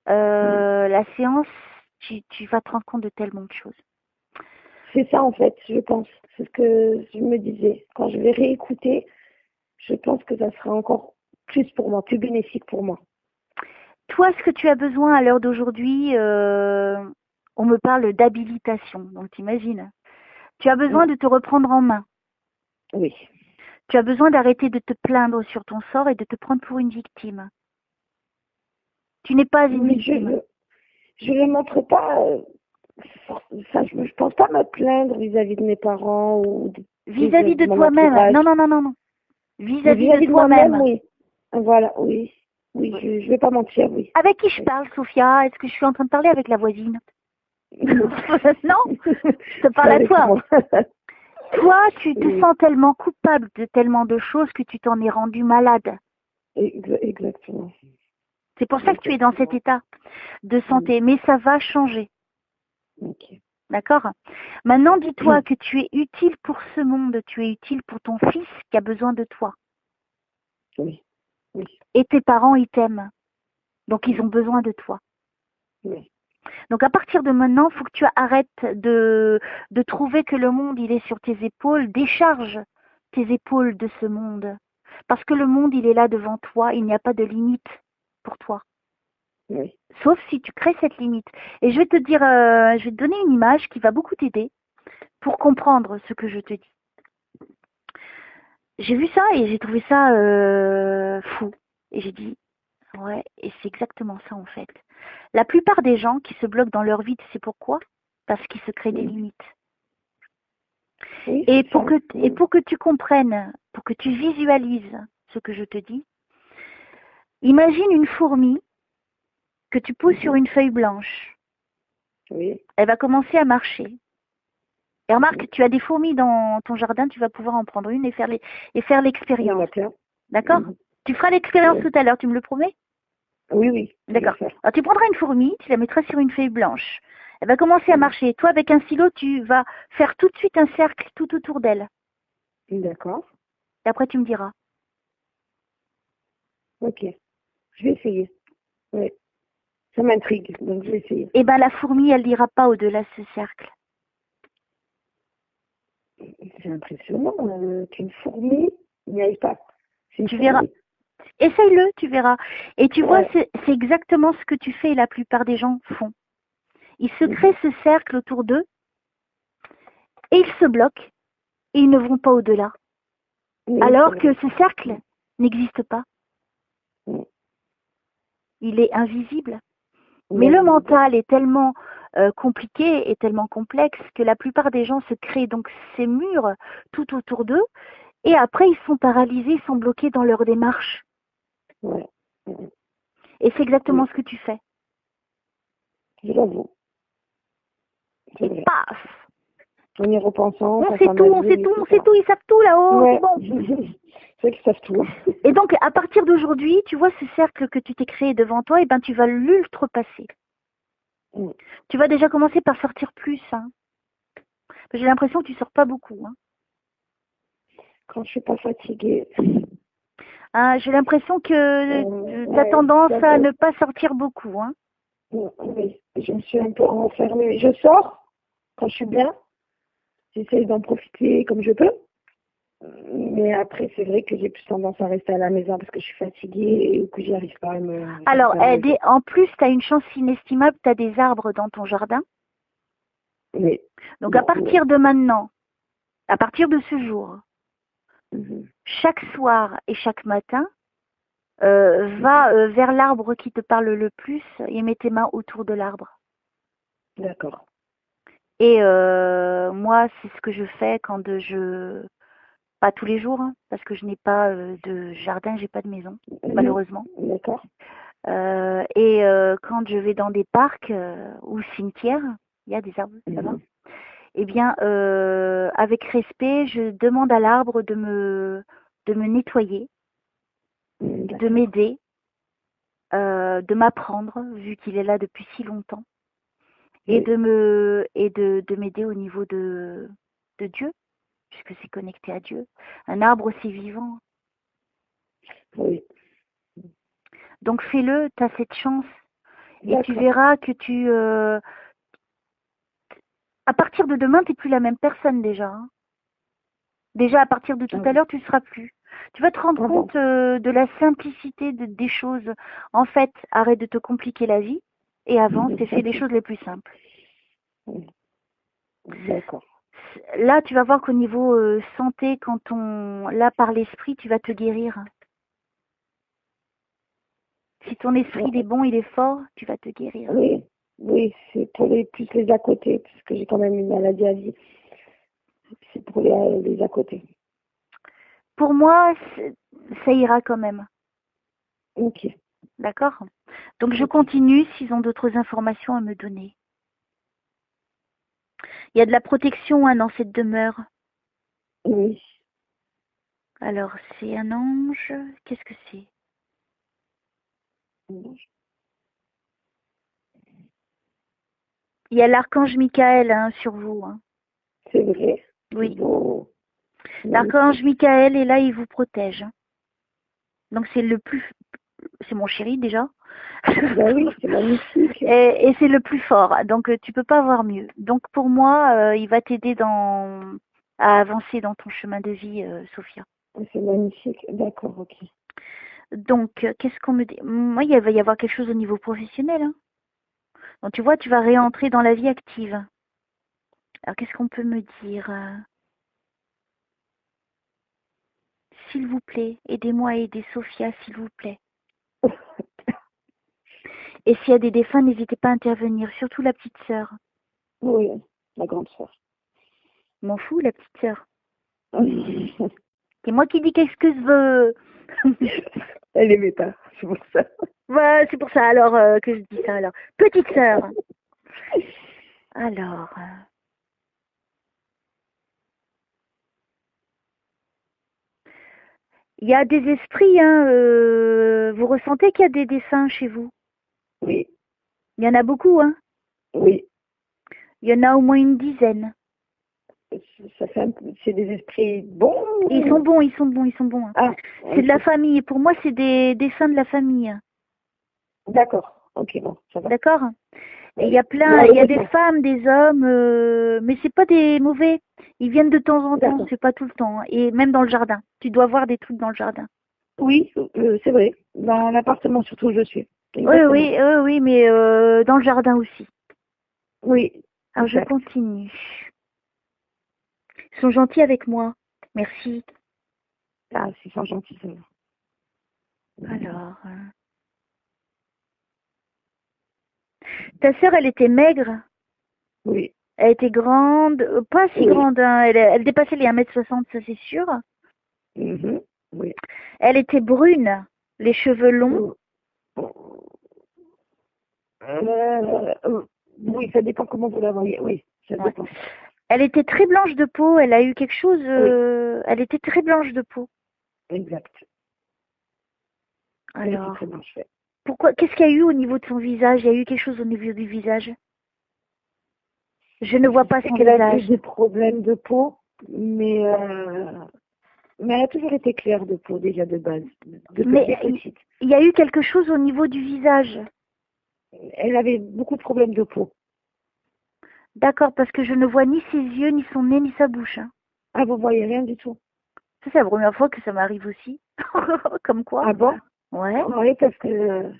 la séance, tu vas te rendre compte de tellement de choses. C'est ça en fait, je pense. C'est ce que je me disais. Quand je vais réécouter, je pense que ça sera encore plus pour moi, plus bénéfique pour moi. Toi, ce que tu as besoin à l'heure d'aujourd'hui, on me parle d'habilitation. Donc t'imagines. Tu as besoin de te reprendre en main. Oui. Tu as besoin d'arrêter de te plaindre sur ton sort et de te prendre pour une victime. Tu n'es pas une victime. Je ne montre pas. Je ne pense pas me plaindre vis-à-vis de mes parents ou vis-à-vis de toi-même. Non. Vis-à-vis de toi-même. Oui. Voilà, oui. Oui, je vais pas mentir, oui. Avec qui je parle, Sophia? Est-ce que je suis en train de parler avec la voisine? Non, je te parle à toi. Toi, tu te sens tellement coupable de tellement de choses que tu t'en es rendu malade. Exactement. C'est pour ça que tu es dans cet état de santé. Mais ça va changer. Ok. D'accord? Maintenant, dis-toi que tu es utile pour ce monde, tu es utile pour ton fils qui a besoin de toi. Oui. Oui. Et tes parents, ils t'aiment. Donc, ils ont besoin de toi. Oui. Donc, à partir de maintenant, il faut que tu arrêtes de trouver que le monde, il est sur tes épaules. Décharge tes épaules de ce monde. Parce que le monde, il est là devant toi. Il n'y a pas de limite pour toi. Oui. Sauf si tu crées cette limite. Et je vais te dire, je vais te donner une image qui va beaucoup t'aider pour comprendre ce que je te dis. J'ai vu ça et j'ai trouvé ça fou. Et j'ai dit, ouais, et c'est exactement ça en fait. La plupart des gens qui se bloquent dans leur vie, tu sais pourquoi? Parce qu'ils se créent des limites. Oui, Et c'est pour ça. que tu comprennes, pour que tu visualises ce que je te dis, imagine une fourmi que tu poses sur une feuille blanche. Oui. Elle va commencer à marcher. Et remarque, tu as des fourmis dans ton jardin, tu vas pouvoir en prendre une et faire Il y en l'expérience. a plein. D'accord? Tu feras l'expérience Oui. tout à l'heure, tu me le promets? Oui, oui. Je vais D'accord. faire. Alors tu prendras une fourmi, tu la mettras sur une feuille blanche. Elle va commencer à marcher. Toi, avec un stylo, tu vas faire tout de suite un cercle tout autour d'elle. D'accord. Et après, tu me diras. Ok. Je vais essayer. Oui. Ça m'intrigue, donc je vais essayer. Eh bien, la fourmi, elle n'ira pas au-delà de ce cercle. C'est impressionnant qu'une fourmi n'y aille pas. C'est une Tu verras. fourmi. Essaye-le, tu verras. Et tu vois, Ouais. c'est exactement ce que tu fais et la plupart des gens font. Ils se créent ce cercle autour d'eux et ils se bloquent et ils ne vont pas au-delà. Oui, Alors c'est que vrai. ce cercle n'existe pas. Oui. Il est invisible. Il Mais y a le une- mental est tellement compliqué et tellement complexe que la plupart des gens se créent donc ces murs tout autour d'eux et après ils sont paralysés, ils sont bloqués dans leur démarche. Ouais. Oui. Et c'est exactement Oui. ce que tu fais. Je l'avoue. C'est Et vrai. paf! En y repensant, On quand sait ça tout, m'a on sait dit, tout, on tout sait ça. tout, ils savent tout là-haut, c'est Ouais. bon. C'est vrai qu'ils savent tout. Et donc à partir d'aujourd'hui, tu vois ce cercle que tu t'es créé devant toi, et ben tu vas l'ultrepasser. Mm. Tu vas déjà commencer par sortir plus. Hein. J'ai l'impression que tu sors pas beaucoup. Hein. Quand je suis pas fatiguée. Hein, j'ai l'impression que tu as Ouais, tendance ça à peut. ne pas sortir beaucoup. Hein. Oui. Je me suis un peu renfermée. Je sors quand je suis bien. J'essaie d'en profiter comme je peux. Mais après, c'est vrai que j'ai plus tendance à rester à la maison parce que je suis fatiguée ou que j'y arrive pas à Alors, à la maison. en plus, tu as une chance inestimable, tu as des arbres dans ton jardin. Oui. Donc, à Bon, oui. partir de maintenant, à partir de ce jour, Mhm. chaque soir et chaque matin, va vers l'arbre qui te parle le plus et mets tes mains autour de l'arbre. D'accord. Et moi, c'est ce que je fais quand pas tous les jours, hein, parce que je n'ai pas de jardin, j'ai pas de maison, Mhm. malheureusement. D'accord. Et quand je vais dans des parcs ou cimetières, il y a des arbres là-bas. Mhm. Eh bien, avec respect, je demande à l'arbre de me nettoyer, de D'accord. m'aider, de m'apprendre, vu qu'il est là depuis si longtemps, et Oui. de m'aider au niveau de Dieu, puisque c'est connecté à Dieu. Un arbre, c'est vivant. Oui. Donc fais-le, tu as cette chance. Et tu D'accord. verras que à partir de demain, tu n'es plus la même personne déjà. Hein. Déjà, à partir de tout Ah à bon. l'heure, tu ne seras plus. Tu vas te rendre Ah bon. compte de la simplicité des choses. En fait, arrête de te compliquer la vie et avance et fais les choses les plus simples. D'accord. Là, tu vas voir qu'au niveau santé, là, par l'esprit, tu vas te guérir. Si ton esprit il est bon, il est fort, tu vas te guérir. Oui. Oui, c'est pour plus les à côté, parce que j'ai quand même une maladie à vie. C'est pour les à côté. Pour moi, ça ira quand même. Ok. D'accord? Donc, je Ok. continue s'ils ont d'autres informations à me donner. Il y a de la protection hein, dans cette demeure. Oui. Alors, c'est un ange. Qu'est-ce que c'est? Il y a l'archange Michael hein, sur vous. Hein. C'est vrai. Oui. Beau. L'archange Michael est là, il vous protège. Hein. Donc c'est le plus... C'est mon chéri déjà. Ben oui, c'est magnifique. Et c'est le plus fort. Donc tu peux pas avoir mieux. Donc pour moi, il va t'aider à avancer dans ton chemin de vie, Sophia. C'est magnifique. D'accord, ok. Donc, qu'est-ce qu'on me dit? Moi, il va y avoir quelque chose au niveau professionnel. Hein. Donc, tu vois, tu vas réentrer dans la vie active. Alors, qu'est-ce qu'on peut me dire? S'il vous plaît, aidez-moi à aider Sophia, s'il vous plaît. Et s'il y a des défunts, n'hésitez pas à intervenir, surtout la petite sœur. Oui, la grande sœur. M'en fous, la petite sœur. C'est moi qui dis qu'est-ce que je veux. Elle aimait pas, c'est pour ça. Ouais, c'est pour ça alors que je dis ça alors. Petite sœur. Alors. Il y a des esprits, hein. Vous ressentez qu'il y a des défunts chez vous? Oui. Il y en a beaucoup, hein. Oui. Il y en a au moins une dizaine. Ça fait c'est des esprits bons. Ils sont bons, ils sont bons, ils sont bons. Hein. Ah, c'est de la famille. Pour moi, c'est des défunts de la famille. D'accord. Ok, bon, ça va. D'accord. Et il y a plein, il y a des femmes, des hommes, mais c'est pas des mauvais. Ils viennent de temps en temps, c'est pas tout le temps. Hein. Et même dans le jardin. Tu dois voir des trucs dans le jardin. Oui, c'est vrai. Dans l'appartement surtout où je suis. Oui, mais dans le jardin aussi. Oui. Alors je continue. Ils sont gentils avec moi. Merci. Ah, ils sont gentils, ça va. Alors. Ta sœur, elle était maigre? Oui. Elle était grande, pas si grande, hein. Elle dépassait les 1m60, ça c'est sûr. Oui. Elle était brune, les cheveux longs. Oui, ça dépend comment vous la voyez. Oui, ça dépend. Elle était très blanche de peau, elle a eu quelque chose, elle était très blanche de peau. Exact. Alors, très blanche, ouais. Pourquoi, qu'est-ce qu'il y a eu au niveau de son visage? Il y a eu quelque chose au niveau du visage? Je ne vois pas son visage. Elle a eu des problèmes de peau, mais elle a toujours été claire de peau déjà de base. Mais il y a eu quelque chose au niveau du visage. Elle avait beaucoup de problèmes de peau. D'accord, parce que je ne vois ni ses yeux, ni son nez, ni sa bouche. Hein. Ah, vous voyez rien du tout? Ça, c'est la première fois que ça m'arrive aussi. Comme quoi? Ah bon? Ouais. Oui, parce que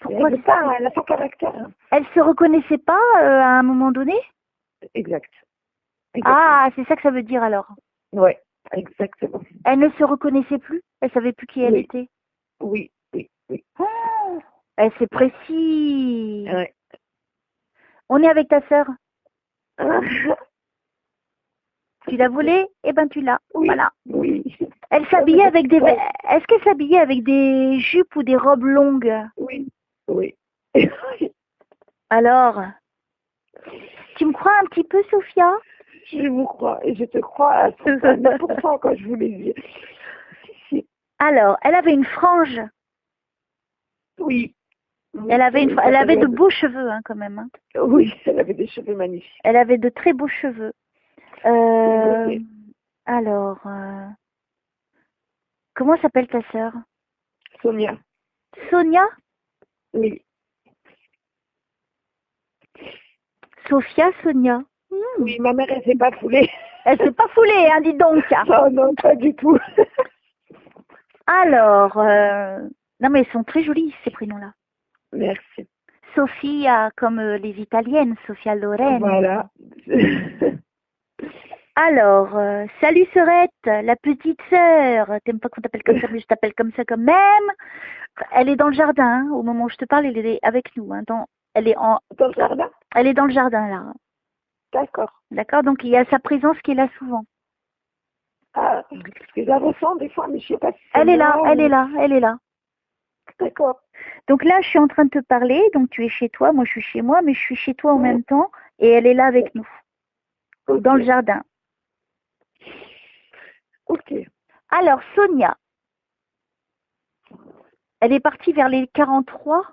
pourquoi elle a son caractère. Hein. Elle se reconnaissait pas à un moment donné? Exact. Ah, c'est ça que ça veut dire alors. Ouais, exactement. Elle ne se reconnaissait plus? Elle savait plus qui elle était? Oui. Oh, c'est précis. Ouais. On est avec ta sœur. Tu l'as volée? Eh ben tu l'as. Oui. Voilà. Oui. Elle s'habillait avec des. Est-ce qu'elle s'habillait avec des jupes ou des robes longues? Oui. Alors, tu me crois un petit peu, Sophia? Je vous crois et je te crois à 100% quand je vous l'ai dit. Si. Alors, elle avait une frange. Oui. Elle avait de beaux cheveux, hein, quand même. Hein. Oui, elle avait des cheveux magnifiques. Elle avait de très beaux cheveux. Alors, comment s'appelle ta sœur? Sonia. Sonia? Oui. Sophia, Sonia. Oui, ma mère, elle s'est pas foulée. Elle s'est pas foulée, hein, dis donc. Non, pas du tout. Alors, non mais ils sont très jolis ces prénoms-là. Merci. Sofia, comme les italiennes, Sofia Loren. Voilà. Alors, salut Sœurette, la petite sœur. T'aimes pas qu'on t'appelle comme ça, mais je t'appelle comme ça quand même. Elle est dans le jardin, hein. Au moment où je te parle, elle est avec nous. Hein. Dans le jardin? Elle est dans le jardin, là. D'accord. D'accord, donc il y a sa présence qui est là souvent. Ah, parce que je la ressens des fois, mais je sais pas si elle est là. D'accord. Donc là, je suis en train de te parler, donc tu es chez toi, moi je suis chez moi, mais je suis chez toi en même temps, et elle est là avec nous, dans le jardin. Ok. Alors, Sonia, elle est partie vers les 43?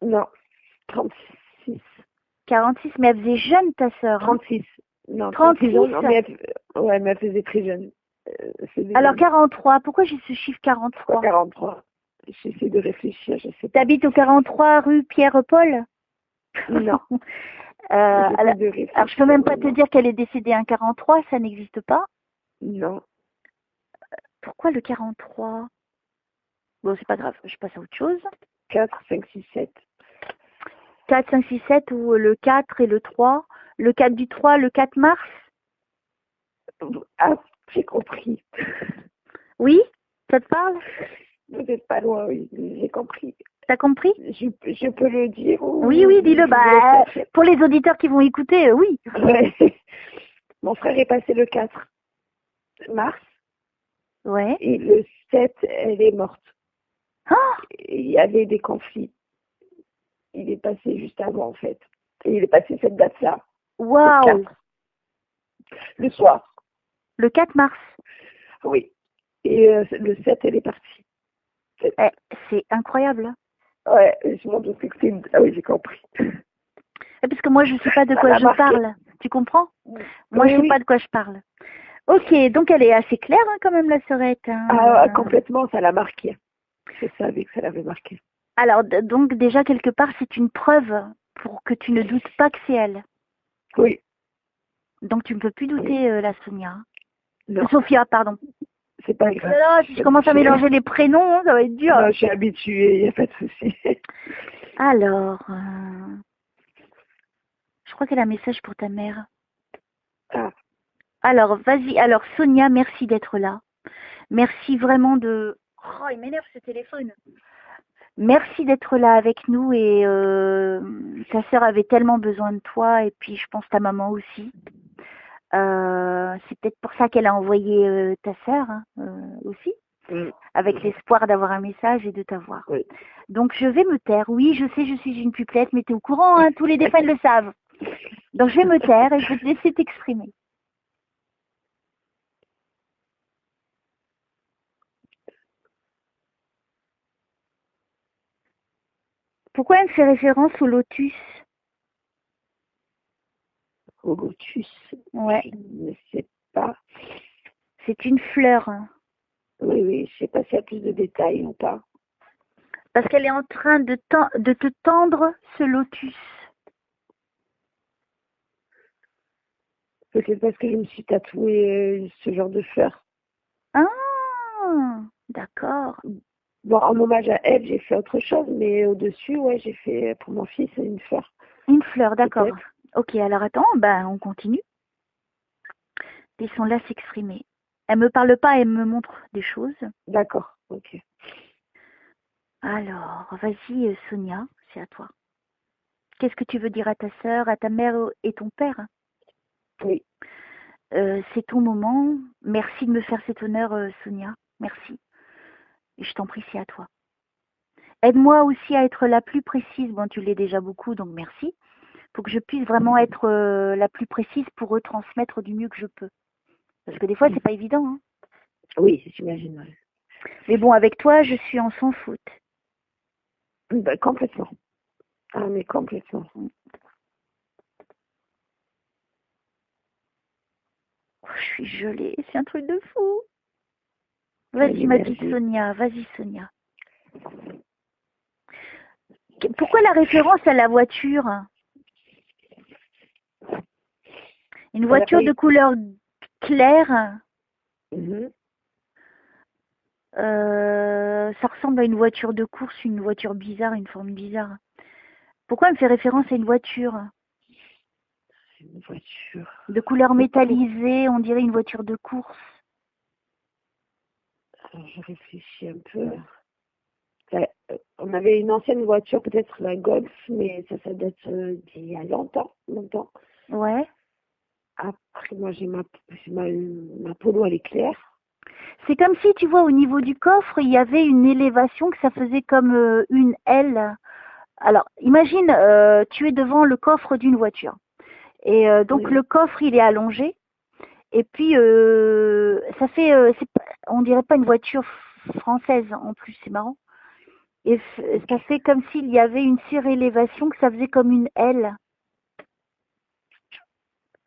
Non, 36. 46, mais elle faisait jeune ta sœur. 36. Non, 36 ans, non, mais ouais, mais elle faisait très jeune. Alors 43, pourquoi j'ai ce chiffre 43? 43. J'essaie de réfléchir, je sais pas. T'habites au 43 rue Pierre-Paul? Non. Alors je peux même pas te dire qu'elle est décédée un 43, ça n'existe pas. Non. Pourquoi le 43? Bon, c'est pas grave, je passe à autre chose. 4, 5, 6, 7. 4, 5, 6, 7 ou le 4 et le 3. Le 4 du 3, le 4 mars? Ah, j'ai compris. Oui? Ça te parle? Vous n'êtes pas loin, oui, j'ai compris. T'as compris? Je peux le dire ou... Oui, dis-le. Bah, pour les auditeurs qui vont écouter, oui. Ouais. Mon frère est passé le 4 mars. Ouais. Et le 7, elle est morte. Oh, Il y avait des conflits. Il est passé juste avant, en fait. Et il est passé cette date-là. waouh! Le soir. Le 4 mars. Oui. Et le 7, elle est partie. C'est incroyable. Ouais, je m'en doutais que c'est... Ah oui, j'ai compris. Parce que moi, je ne sais pas de quoi je parle. Tu comprends? Moi, je ne sais pas de quoi je parle. Ok, donc elle est assez claire hein, quand même, la sœurette. Hein. Ah, complètement, ça l'a marqué. Je savais que ça l'avait marqué. Alors, donc déjà, quelque part, c'est une preuve pour que tu ne doutes pas que c'est elle. Oui. Donc, tu ne peux plus douter, la Sonia. Non. Sophia, pardon. C'est pas grave. Là, si je commence à mélanger les prénoms, ça va être dur. Non, je suis habituée, il n'y a pas de souci. Alors, je crois qu'elle a un message pour ta mère. Ah. Alors, vas-y. Alors, Sonia, merci d'être là. Merci vraiment de... Oh, il m'énerve ce téléphone. Merci d'être là avec nous et ta sœur avait tellement besoin de toi et puis je pense ta maman aussi. C'est peut-être pour ça qu'elle a envoyé ta sœur hein, aussi, avec l'espoir d'avoir un message et de t'avoir. Oui. Donc je vais me taire. Oui, je sais, je suis une pupelette, mais tu es au courant, hein, tous les défunts le savent. Donc je vais me taire et je vais te laisser t'exprimer. Pourquoi elle fait référence au lotus? Au lotus? Ouais. Je ne sais pas. C'est une fleur. Oui, je ne sais pas s'il y a plus de détails ou pas. Parce qu'elle est en train de te tendre ce lotus. Peut-être parce que je me suis tatouée ce genre de fleur. Ah, d'accord. Bon, en hommage à elle, j'ai fait autre chose, mais au-dessus, ouais, j'ai fait pour mon fils une fleur. Une fleur, d'accord. Ok, alors attends, on continue. Laissons-la s'exprimer. Elle me parle pas, elle me montre des choses. D'accord, ok. Alors, vas-y Sonia, c'est à toi. Qu'est-ce que tu veux dire à ta sœur, à ta mère et ton père? Oui. C'est ton moment. Merci de me faire cet honneur, Sonia. Merci. Et je t'en prie, c'est à toi. Aide-moi aussi à être la plus précise. Bon, tu l'es déjà beaucoup, donc merci. Pour que je puisse vraiment être la plus précise pour retransmettre du mieux que je peux. Parce que des fois, c'est pas évident. Hein. Oui, j'imagine. Ouais. Mais bon, avec toi, je suis en sans faute. Ben, complètement. Ah, mais complètement. Oh, je suis gelée, c'est un truc de fou. Vas-y, ma petite Sonia, vas-y, Sonia. Pourquoi la référence à la voiture? Une voiture de couleur claire. Ça ressemble à une voiture de course, une voiture bizarre, une forme bizarre. Pourquoi elle me fait référence à une voiture? Une voiture. De couleur métallisée, on dirait une voiture de course. Alors, je réfléchis un peu. On avait une ancienne voiture, peut-être la Golf, mais ça date d'il y a longtemps. Ouais. Après, moi, j'ai ma Polo, elle est claire. C'est comme si, tu vois, au niveau du coffre, il y avait une élévation que ça faisait comme une L. Alors, imagine, tu es devant le coffre d'une voiture. Et donc, le coffre, il est allongé. Et puis, ça fait, on dirait pas une voiture française en plus, c'est marrant. Et ça fait comme s'il y avait une surélévation que ça faisait comme une L.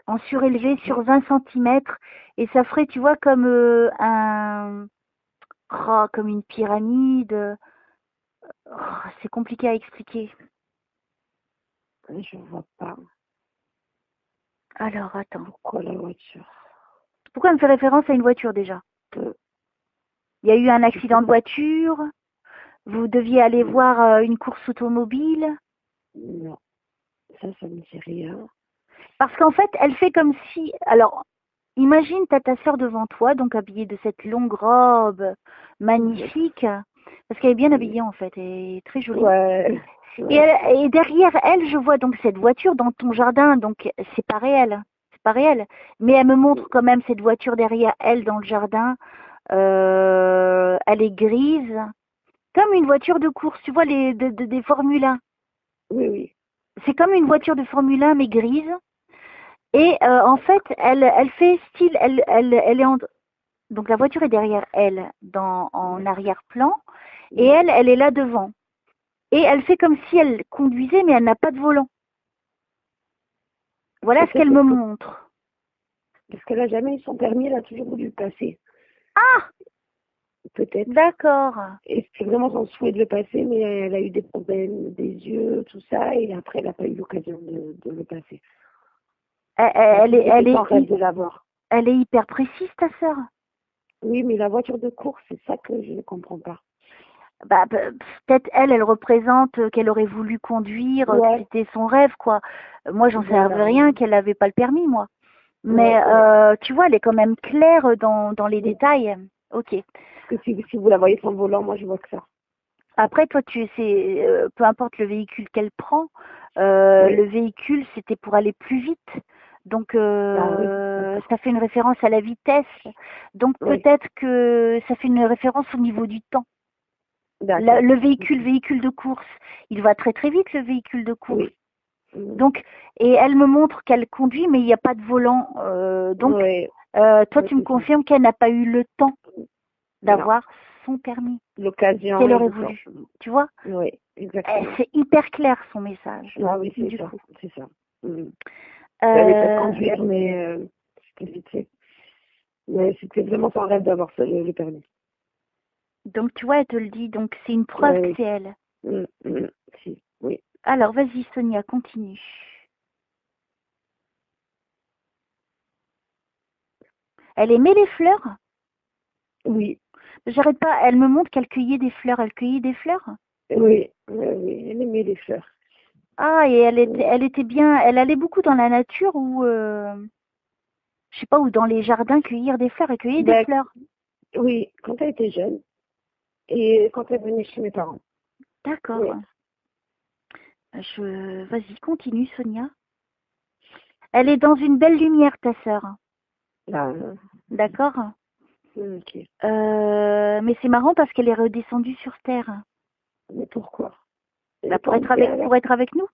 en surélevé sur 20 centimètres. Et ça ferait, tu vois, comme comme une pyramide. C'est compliqué à expliquer. Je vois pas. Alors, attends. Pourquoi la voiture? Pourquoi elle me fait référence à une voiture déjà? Il y a eu un accident de voiture. Vous deviez aller voir une course automobile. Non, ça me dit rien. Parce qu'en fait, elle fait comme si... Alors, imagine, tu as ta sœur devant toi, donc habillée de cette longue robe magnifique. Parce qu'elle est bien habillée en fait, et très jolie. Ouais. Et derrière elle, je vois donc cette voiture dans ton jardin, donc c'est pas réel. C'est pas réel. Mais elle me montre quand même cette voiture derrière elle dans le jardin. Elle est grise. Comme une voiture de course, tu vois, des Formule 1. Oui, oui. C'est comme une voiture de Formule 1, mais grise. Et en fait, elle fait style, elle est en... Donc la voiture est derrière elle, en arrière-plan, et elle est là devant. Et elle fait comme si elle conduisait, mais elle n'a pas de volant. Voilà ce qu'elle me montre. Parce qu'elle n'a jamais eu son permis, elle a toujours voulu le passer. Ah! Peut-être. D'accord. Et c'est vraiment son souhait de le passer, mais elle a eu des problèmes des yeux, tout ça, et après elle n'a pas eu l'occasion de le passer. Elle est hyper précise, ta sœur. Oui, mais la voiture de course, c'est ça que je ne comprends pas. Bah, peut-être elle représente qu'elle aurait voulu conduire, que c'était son rêve, quoi. Moi, j'en sais rien, qu'elle n'avait pas le permis, moi. Mais tu vois, elle est quand même claire dans les détails. Ok. Parce que si vous la voyez sans volant, moi, je vois que ça. Après, toi, peu importe le véhicule qu'elle prend, le véhicule, c'était pour aller plus vite. Donc, ça fait une référence à la vitesse. Donc, peut-être que ça fait une référence au niveau du temps. Le véhicule de course, il va très très vite, le véhicule de course. Oui. Donc, et elle me montre qu'elle conduit, mais il n'y a pas de volant. Toi, tu me confirmes qu'elle n'a pas eu le temps d'avoir son permis. L'occasion. Qu'elle aurait voulu. Tu vois? Oui, exactement. C'est hyper clair son message. Ah oui, c'est ça. C'est ça. Elle n'avait pas de conduire, mais c'était vite fait. Mais c'était vraiment son rêve d'avoir le permis. Donc, tu vois, elle te le dit. Donc, c'est une preuve que c'est elle. Si, oui. Alors, vas-y, Sonia, continue. Elle aimait les fleurs? Oui. J'arrête pas. Elle me montre qu'elle cueillait des fleurs. Elle cueillait des fleurs? Oui, oui. Elle aimait les fleurs. Ah, et elle était bien. Elle allait beaucoup dans la nature ou, je sais pas, ou dans les jardins cueillir des fleurs. Elle cueillait des fleurs. Oui, quand elle était jeune. Et quand elle venait chez mes parents. D'accord. Oui. Vas-y, continue, Sonia. Elle est dans une belle lumière, ta sœur. D'accord. Ok. Mais c'est marrant parce qu'elle est redescendue sur Terre. Mais pourquoi? Pour être avec nous.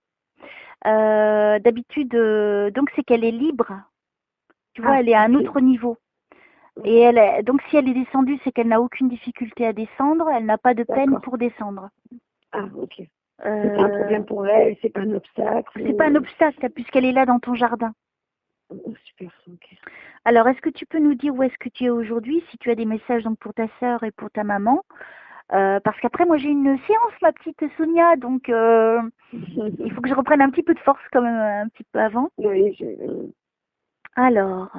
D'habitude, donc c'est qu'elle est libre. Tu vois, elle est à un autre niveau. Et donc si elle est descendue, c'est qu'elle n'a aucune difficulté à descendre. Elle n'a pas de peine pour descendre. Ah, ok. C'est pas un problème pour elle, c'est pas un obstacle. C'est pas un obstacle, puisqu'elle est là dans ton jardin. Oh, super, ok. Alors, est-ce que tu peux nous dire où est-ce que tu es aujourd'hui, si tu as des messages donc pour ta sœur et pour ta maman? Parce qu'après, moi, j'ai une séance, ma petite Sonia, donc il faut que je reprenne un petit peu de force quand même, un petit peu avant. Oui, Alors,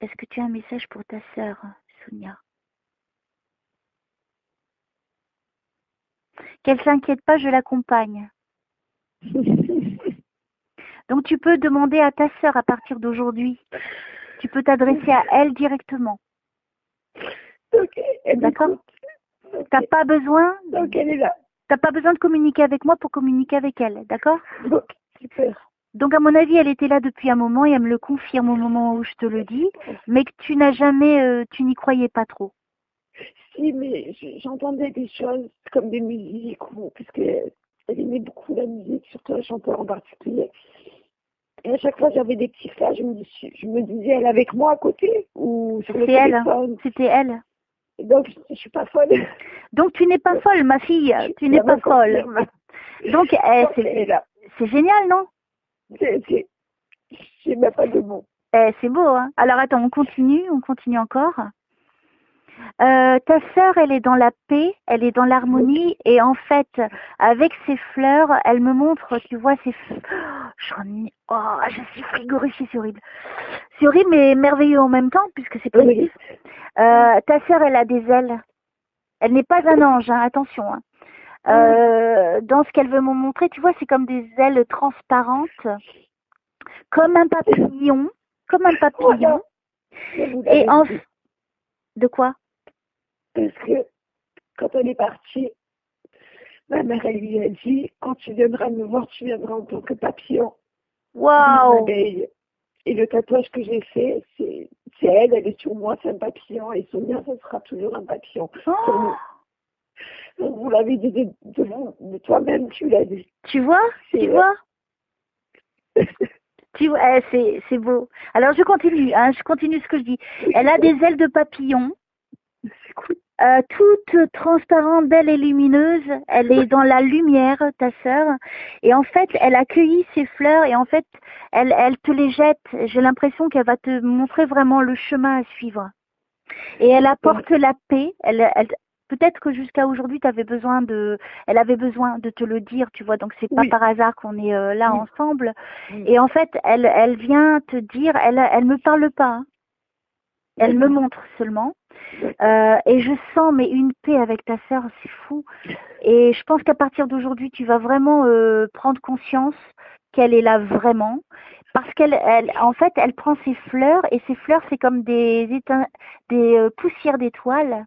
est-ce que tu as un message pour ta sœur, Sonia? Qu'elle s'inquiète pas, je l'accompagne. Donc, tu peux demander à ta sœur à partir d'aujourd'hui. Tu peux t'adresser à elle directement. Ok. D'accord. T'as pas besoin. Donc elle est là. T'as pas besoin de communiquer avec moi pour communiquer avec elle, d'accord? Ok, super. Donc à mon avis, elle était là depuis un moment et elle me le confirme au moment où je te le dis, mais que tu n'as jamais, tu n'y croyais pas trop. Si, mais j'entendais des choses comme des musiques, parce qu'elle aimait beaucoup la musique, surtout un chanteur en particulier. Et à chaque fois, j'avais des petits flashs, je me disais, elle est avec moi à côté ou sur le téléphone. C'était elle. Donc, je suis pas folle. Donc, tu n'es pas folle, ma fille. Tu n'es pas folle. Donc, Quand elle est là. c'est génial, non? J'ai même pas de mots. C'est beau, hein? Alors, attends, on continue encore. Ta sœur, elle est dans la paix, elle est dans l'harmonie, et en fait, avec ses fleurs, elle me montre, tu vois, je suis frigorifiée, c'est horrible. C'est horrible, mais merveilleux en même temps, puisque c'est positif. Ta sœur, elle a des ailes. Elle n'est pas un ange, hein, attention. Hein. Dans ce qu'elle veut me montrer, tu vois, c'est comme des ailes transparentes, comme un papillon, Voilà. Et de quoi? Parce que quand elle est partie, ma mère, elle lui a dit, quand tu viendras me voir, tu viendras en tant que papillon. Waouh! Et le tatouage que j'ai fait, c'est elle est sur moi, c'est un papillon, et Sonia, ce sera toujours un papillon. Oh, Vous l'avez dit de toi-même, tu l'as dit. tu vois? Tu vois, c'est beau. Alors je continue ce que je dis. Elle a des ailes de papillon, C'est cool. toute transparente, belle et lumineuse. Elle est dans la lumière, ta sœur. Et en fait, elle a cueilli ses fleurs et en fait, elle te les jette. J'ai l'impression qu'elle va te montrer vraiment le chemin à suivre. Et elle apporte la paix. Peut-être que jusqu'à aujourd'hui, elle avait besoin de te le dire, tu vois. Donc c'est pas par hasard qu'on est là ensemble. Et en fait, elle vient te dire, elle me parle pas. Hein. Elle me montre seulement. Et je sens mais une paix avec ta sœur, c'est fou. Et je pense qu'à partir d'aujourd'hui, tu vas vraiment prendre conscience qu'elle est là vraiment. Parce en fait, elle prend ses fleurs et ses fleurs, c'est comme des poussières d'étoiles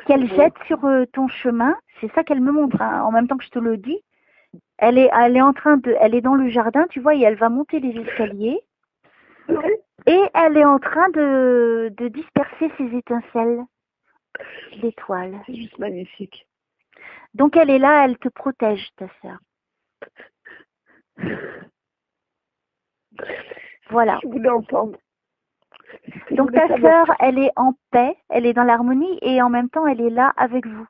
qu'elle jette sur ton chemin. C'est ça qu'elle me montre, hein, en même temps que je te le dis. Elle est dans le jardin, tu vois, et elle va monter les escaliers. Et elle est en train de disperser ses étincelles d'étoiles. C'est juste magnifique. Donc elle est là, elle te protège, ta sœur. Voilà. Je voulais entendre. Donc ta sœur, elle est en paix, elle est dans l'harmonie et en même temps elle est là avec vous.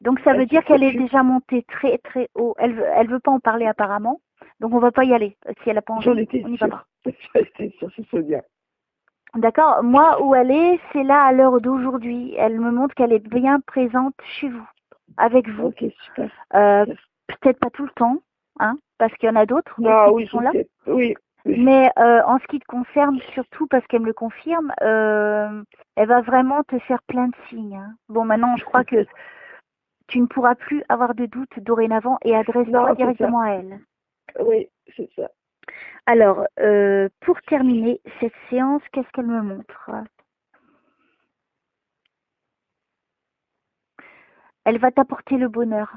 Donc ça veut dire qu'elle est déjà montée très très haut. Elle veut pas en parler apparemment. Donc on va pas y aller. Si elle a pas envie, on n'y va pas. J'en étais sûre, c'est Sonia. D'accord. Moi, où elle est, c'est là à l'heure d'aujourd'hui. Elle me montre qu'elle est bien présente chez vous, avec vous. Ok, super. Peut-être pas tout le temps, hein, parce qu'il y en a d'autres qui sont là. Oui. Mais en ce qui te concerne, surtout parce qu'elle me le confirme, elle va vraiment te faire plein de signes. Hein. Bon, maintenant, je crois que tu ne pourras plus avoir de doute dorénavant et adresse-toi directement à elle. Oui, c'est ça. Alors, pour terminer cette séance, qu'est-ce qu'elle me montre? Elle va t'apporter le bonheur.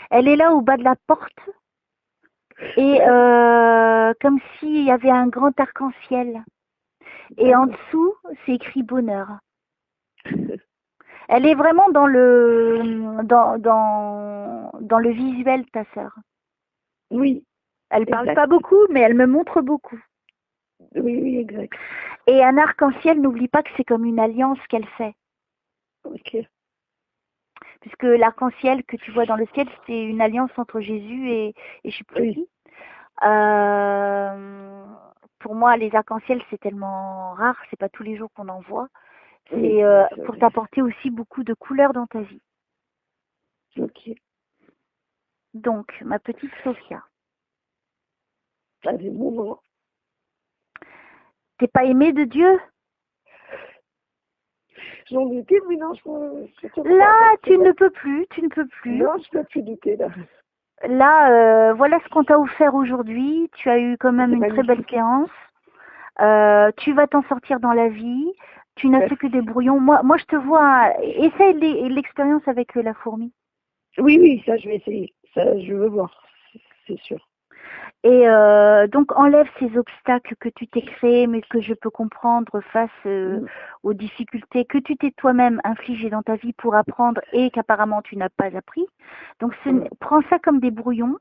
Elle est là au bas de la porte et comme s'il y avait un grand arc-en-ciel. Et en dessous, c'est écrit bonheur. Elle est vraiment dans le visuel, ta sœur. Oui. Elle parle pas beaucoup, mais elle me montre beaucoup. Oui, exact. Et un arc-en-ciel, n'oublie pas que c'est comme une alliance qu'elle fait. Ok. Puisque l'arc-en-ciel que tu vois dans le ciel, c'est une alliance entre Jésus et je sais plus qui. Pour moi, les arcs-en-ciel, c'est tellement rare, c'est pas tous les jours qu'on en voit. C'est pour t'apporter aussi beaucoup de couleurs dans ta vie. Ok. Donc, ma petite Sophia. T'as des moments. T'es pas aimée de Dieu? J'en étais, mais non, là, tu ne peux plus. Non, je peux plus douter, là. Là, voilà ce qu'on t'a offert aujourd'hui. Tu as eu quand même une très belle séance. Tu vas t'en sortir dans la vie. Tu n'as fait que des brouillons. Moi, je te vois. Essaye l'expérience avec la fourmi. Oui, ça, je vais essayer. Ça, je veux voir, c'est sûr. Et donc, enlève ces obstacles que tu t'es créés, mais que je peux comprendre face aux difficultés que tu t'es toi-même infligées dans ta vie pour apprendre et qu'apparemment tu n'as pas appris. Donc, prends ça comme des brouillons,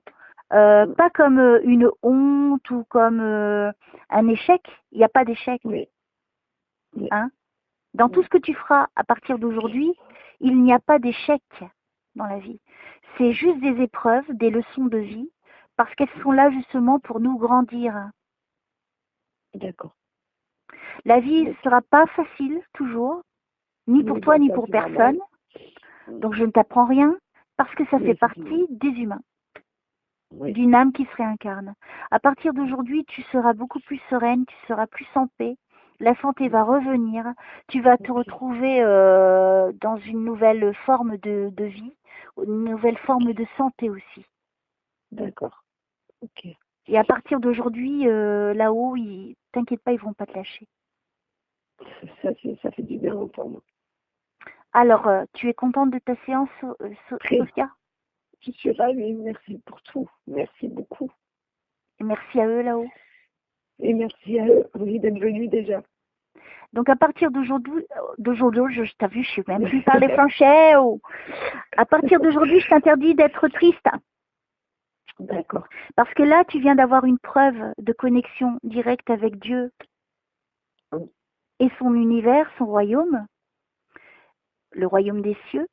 pas comme une honte ou comme un échec. Il n'y a pas d'échec. Oui. Hein? Dans tout ce que tu feras à partir d'aujourd'hui, il n'y a pas d'échec dans la vie. c'est juste des épreuves, des leçons de vie, parce qu'elles sont là justement pour nous grandir. D'accord. La vie ne sera pas facile, toujours, ni pour toi, ni pour personne. Donc je ne t'apprends rien, parce que ça fait partie des humains, d'une âme qui se réincarne. À partir d'aujourd'hui, tu seras beaucoup plus sereine, tu seras plus en paix, la santé va revenir, tu vas te retrouver dans une nouvelle forme de vie, une nouvelle forme de santé aussi. D'accord. Ok. Et à partir d'aujourd'hui, là-haut, t'inquiète pas, ils vont pas te lâcher. Ça fait du bien pour moi. Alors, tu es contente de ta séance, Sophia? Je suis ravie, merci pour tout. Merci beaucoup. Et merci à eux là-haut. Et merci à eux, oui, d'être venus déjà. Donc à partir d'aujourd'hui, je t'ai vu, je sais même plus parler français. À partir d'aujourd'hui, je t'interdis d'être triste. D'accord. Parce que là, tu viens d'avoir une preuve de connexion directe avec Dieu et son univers, son royaume, le royaume des cieux,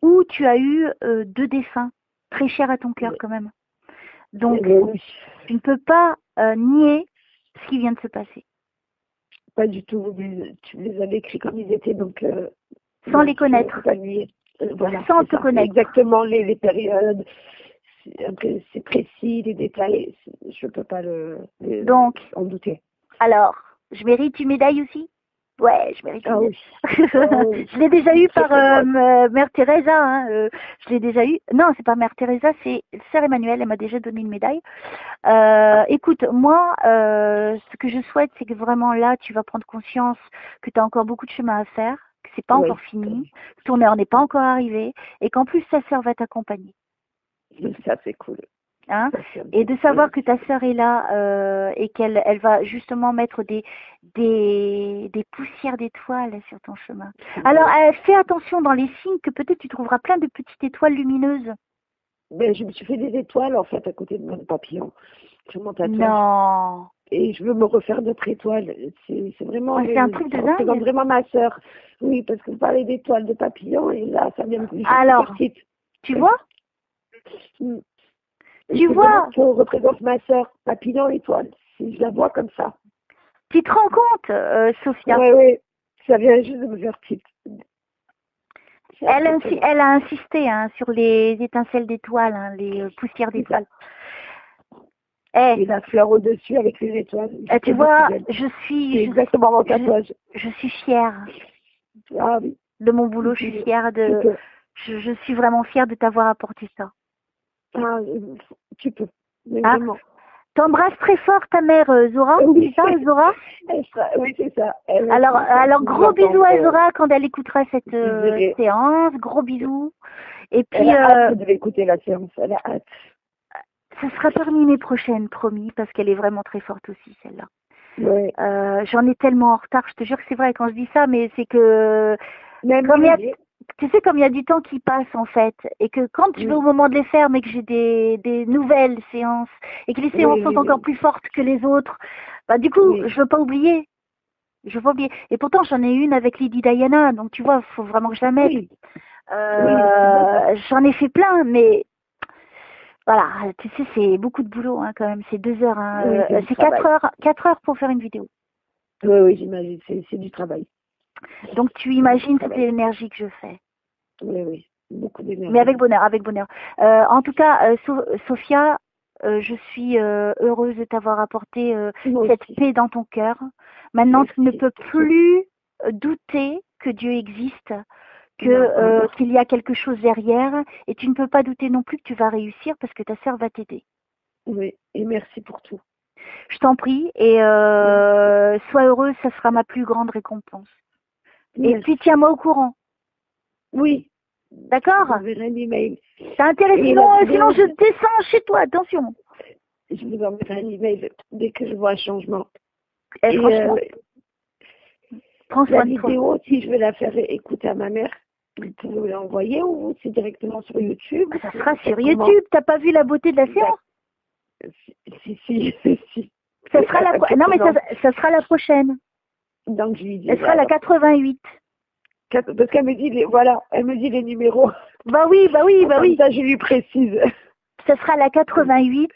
où tu as eu 2 défunts, très chers à ton cœur quand même. Donc, tu ne peux pas nier ce qui vient de se passer. Pas du tout, tu les avais écrits comme ils étaient, donc... sans les connaître. Pas nier. Voilà, sans te connaître. Exactement les périodes, c'est précis, les détails, je ne peux pas donc, en douter. Alors, je mérite une médaille aussi? Ouais, je mérite une médaille. Oui. Je l'ai déjà eu par Mère Teresa. Hein, je l'ai déjà eu. Non, c'est pas Mère Teresa, c'est Sœur Emmanuelle. Elle m'a déjà donné une médaille. Écoute, moi, ce que je souhaite, c'est que vraiment là, tu vas prendre conscience que tu as encore beaucoup de chemin à faire, que c'est pas encore fini, que ton heure n'est pas encore arrivée, et qu'en plus, ta sœur va t'accompagner. Ça, c'est cool. Hein, et de savoir que ta sœur est là et qu'elle va justement mettre des poussières d'étoiles sur ton chemin. Alors, fais attention dans les signes que peut-être tu trouveras plein de petites étoiles lumineuses. Ben, je me suis fait des étoiles en fait à côté de mon papillon. Sur mon tatouage. Non. Et je veux me refaire d'autres étoiles. C'est vraiment... c'est un truc de dingue. C'est vraiment ma sœur. Oui, parce que vous parlez d'étoiles de papillon et là, ça vient de... Alors, tu vois? Tu vois, ça représente ma sœur, papillon étoile, si je la vois comme ça. Tu te rends compte, Sophia? Oui, ça vient juste de me faire petite. Elle a insisté sur les étincelles d'étoiles, les poussières d'étoiles. Et la fleur au-dessus avec les étoiles. Tu vois, exactement mon tatouage. Je suis fière de mon boulot, je suis fière je suis vraiment fière de t'avoir apporté ça. Ah, tu peux. Vraiment. T'embrasses très fort ta mère, Zora, oui. C'est ça, Zora? Oui, c'est ça. Alors gros bisous à Zora quand elle écoutera cette séance. Gros bisous. Et puis, elle a hâte de l'écouter, la séance. Elle a hâte. Ça sera parmi mes prochaines, promis, parce qu'elle est vraiment très forte aussi, celle-là. Oui. J'en ai tellement en retard. Je te jure que c'est vrai quand je dis ça, mais c'est que... Tu sais, comme il y a du temps qui passe, en fait, et que quand je vais au moment de les faire, mais que j'ai des nouvelles séances, et que les séances sont encore plus fortes que les autres, bah, du coup, je veux pas oublier. Et pourtant, j'en ai une avec Lady Diana, donc tu vois, il faut vraiment que je la mette. J'en ai fait plein, mais voilà, tu sais, c'est beaucoup de boulot, quand même. C'est 2 heures, c'est 4 heures pour faire une vidéo. Oui, j'imagine, c'est du travail. Donc tu imagines toute l'énergie que je fais. Oui, beaucoup d'énergie. Mais avec bonheur. En tout cas, Sophia, je suis heureuse de t'avoir apporté cette paix dans ton cœur. Maintenant, tu ne peux plus douter que Dieu existe, qu'il y a quelque chose derrière, et tu ne peux pas douter non plus que tu vas réussir parce que ta sœur va t'aider. Oui, et merci pour tout. Je t'en prie, et sois heureuse, ça sera ma plus grande récompense. Et puis tiens-moi au courant. Oui. D'accord? Je enverrai un email. T'as intérêt, sinon je descends chez toi, attention. Je vous enverrai un email dès que je vois un changement. Franchement. La vidéo, si je veux la faire écouter à ma mère, vous pouvez l'envoyer ou c'est directement sur YouTube? Ça sera sur YouTube. T'as pas vu la beauté de la séance? Si. Ça sera ça sera la prochaine. Donc je lui dis. Elle sera la 88. Parce qu'elle me dit elle me dit les numéros. Bah oui. Comme ça, je lui précise. Ce sera la 88.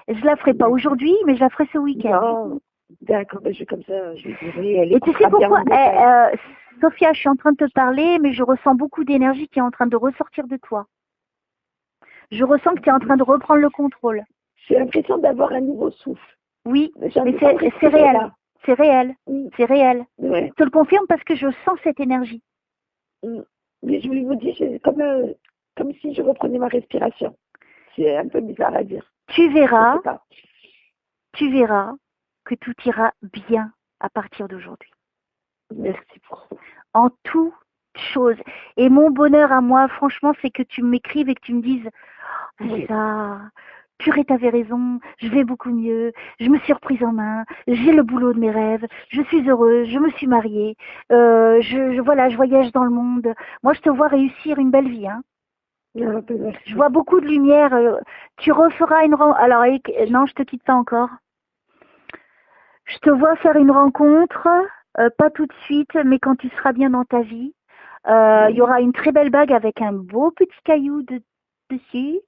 Je la ferai pas aujourd'hui, mais je la ferai ce week-end. Non, d'accord, comme ça, je lui dirai. Et tu sais pourquoi Sophia, je suis en train de te parler, mais je ressens beaucoup d'énergie qui est en train de ressortir de toi. Je ressens que tu es en train de reprendre le contrôle. J'ai l'impression d'avoir un nouveau souffle. Oui, mais c'est réel. C'est réel. C'est réel. Ouais. Je te le confirme parce que je sens cette énergie. Mais je voulais vous dire, c'est comme si je reprenais ma respiration. C'est un peu bizarre à dire. Tu verras que tout ira bien à partir d'aujourd'hui. Merci beaucoup. En toute chose. Et mon bonheur à moi, franchement, c'est que tu m'écrives et que tu me dises ça, purée, t'avais raison, je vais beaucoup mieux, je me suis reprise en main, j'ai le boulot de mes rêves, je suis heureuse, je me suis mariée, je voyage dans le monde. Moi, je te vois réussir une belle vie, hein. Je vois beaucoup de lumière. Tu referas une rencontre. Alors, non, je te quitte pas encore. Je te vois faire une rencontre, pas tout de suite, mais quand tu seras bien dans ta vie. Il y aura une très belle bague avec un beau petit caillou dessus.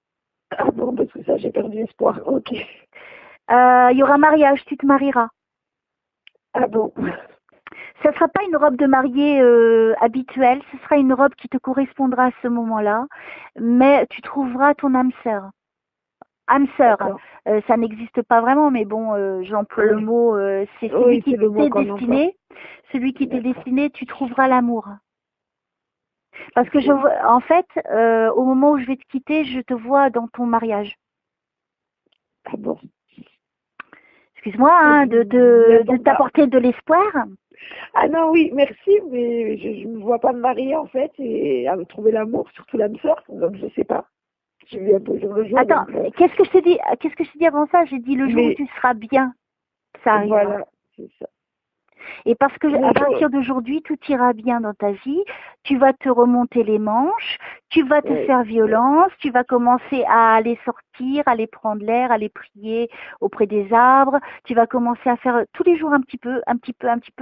Ah bon, parce que ça, j'ai perdu espoir. Ok. Il y aura mariage, tu te marieras. Ah bon. Ça ne sera pas une robe de mariée habituelle, ce sera une robe qui te correspondra à ce moment-là, mais tu trouveras ton âme sœur. Âme sœur, ça n'existe pas vraiment, mais bon, j'emploie le mot, c'est celui qui t'est destiné. Celui qui t'est destiné, tu trouveras l'amour. Parce que en fait, au moment où je vais te quitter, je te vois dans ton mariage. Ah bon. Excuse-moi hein, de t'apporter de l'espoir. Ah non, oui, merci, mais je ne me vois pas me marier en fait et à trouver l'amour, surtout l'âme sœur, donc je sais pas. Je vis un peu jour le jour. Attends, qu'est-ce que je te dis? Qu'est-ce que je te dis avant ça? J'ai dit le jour où tu seras bien, ça arrive. Voilà, c'est ça. Et parce que à partir d'aujourd'hui, tout ira bien dans ta vie. Tu vas te remonter les manches, tu vas te faire violence, tu vas commencer à aller sortir, à aller prendre l'air, à aller prier auprès des arbres. Tu vas commencer à faire tous les jours un petit peu,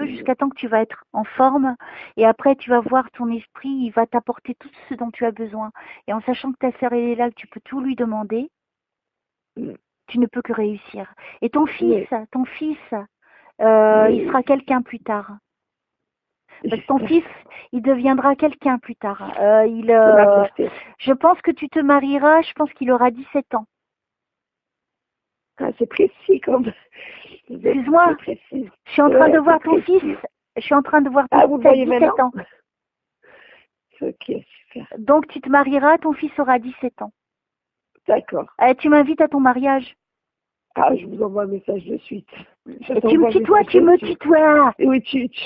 jusqu'à temps que tu vas être en forme. Et après, tu vas voir ton esprit, il va t'apporter tout ce dont tu as besoin. Et en sachant que ta sœur elle est là, que tu peux tout lui demander, tu ne peux que réussir. Et ton fils, il sera quelqu'un plus tard. Parce que ton fils, il deviendra quelqu'un plus tard. Je pense que tu te marieras, je pense qu'il aura 17 ans. Ah, c'est précis comme. Excuse-moi, je suis en train de voir ton fils. Je suis en train de voir ton fils à 17 ans. Ok, super. Donc tu te marieras, ton fils aura 17 ans. D'accord. Tu m'invites à ton mariage. Ah, je vous envoie un message de suite. Et tu me tutoies, tu me tutoies. Oui, de suite.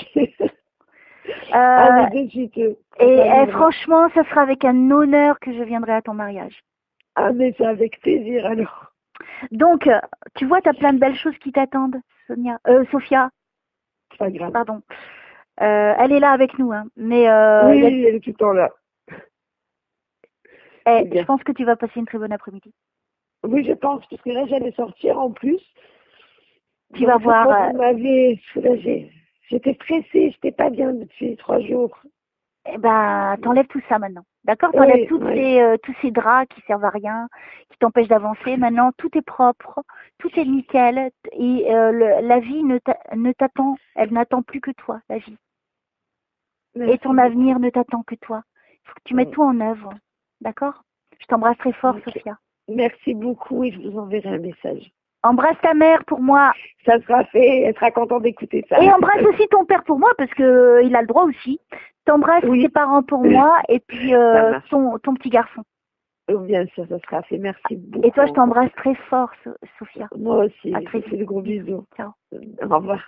Et franchement, ça sera avec un honneur que je viendrai à ton mariage. Ah, mais c'est avec plaisir alors. Donc, tu vois, tu as plein de belles choses qui t'attendent, Sophia. C'est pas grave. Pardon. Elle est là avec nous, hein. Mais oui, elle est tout le temps là. Je pense que tu vas passer une très bonne après-midi. Oui, je pense, parce que là, j'allais sortir en plus. Tu vas voir. Vous m'avez soulagée. J'étais stressée, j'étais pas bien depuis 3 jours. Eh ben, t'enlèves tout ça maintenant. D'accord? T'enlèves tous ces draps qui servent à rien, qui t'empêchent d'avancer. Maintenant, tout est propre, tout est nickel. Et la vie ne t'attend, elle n'attend plus que toi, la vie. Merci. Et ton avenir ne t'attend que toi. Il faut que tu mettes tout en œuvre. D'accord? Je t'embrasse très fort, Sophia. Merci beaucoup et je vous enverrai un message. Embrasse ta mère pour moi. Ça sera fait, elle sera contente d'écouter ça. Et embrasse aussi ton père pour moi parce que il a le droit aussi. T'embrasses tes parents pour moi et puis ton petit garçon. Bien sûr, ça sera fait. Merci beaucoup. Et toi, je t'embrasse très fort, Sophia. Moi aussi. À très vite. Je te fais de gros bisous. Ciao. Au revoir.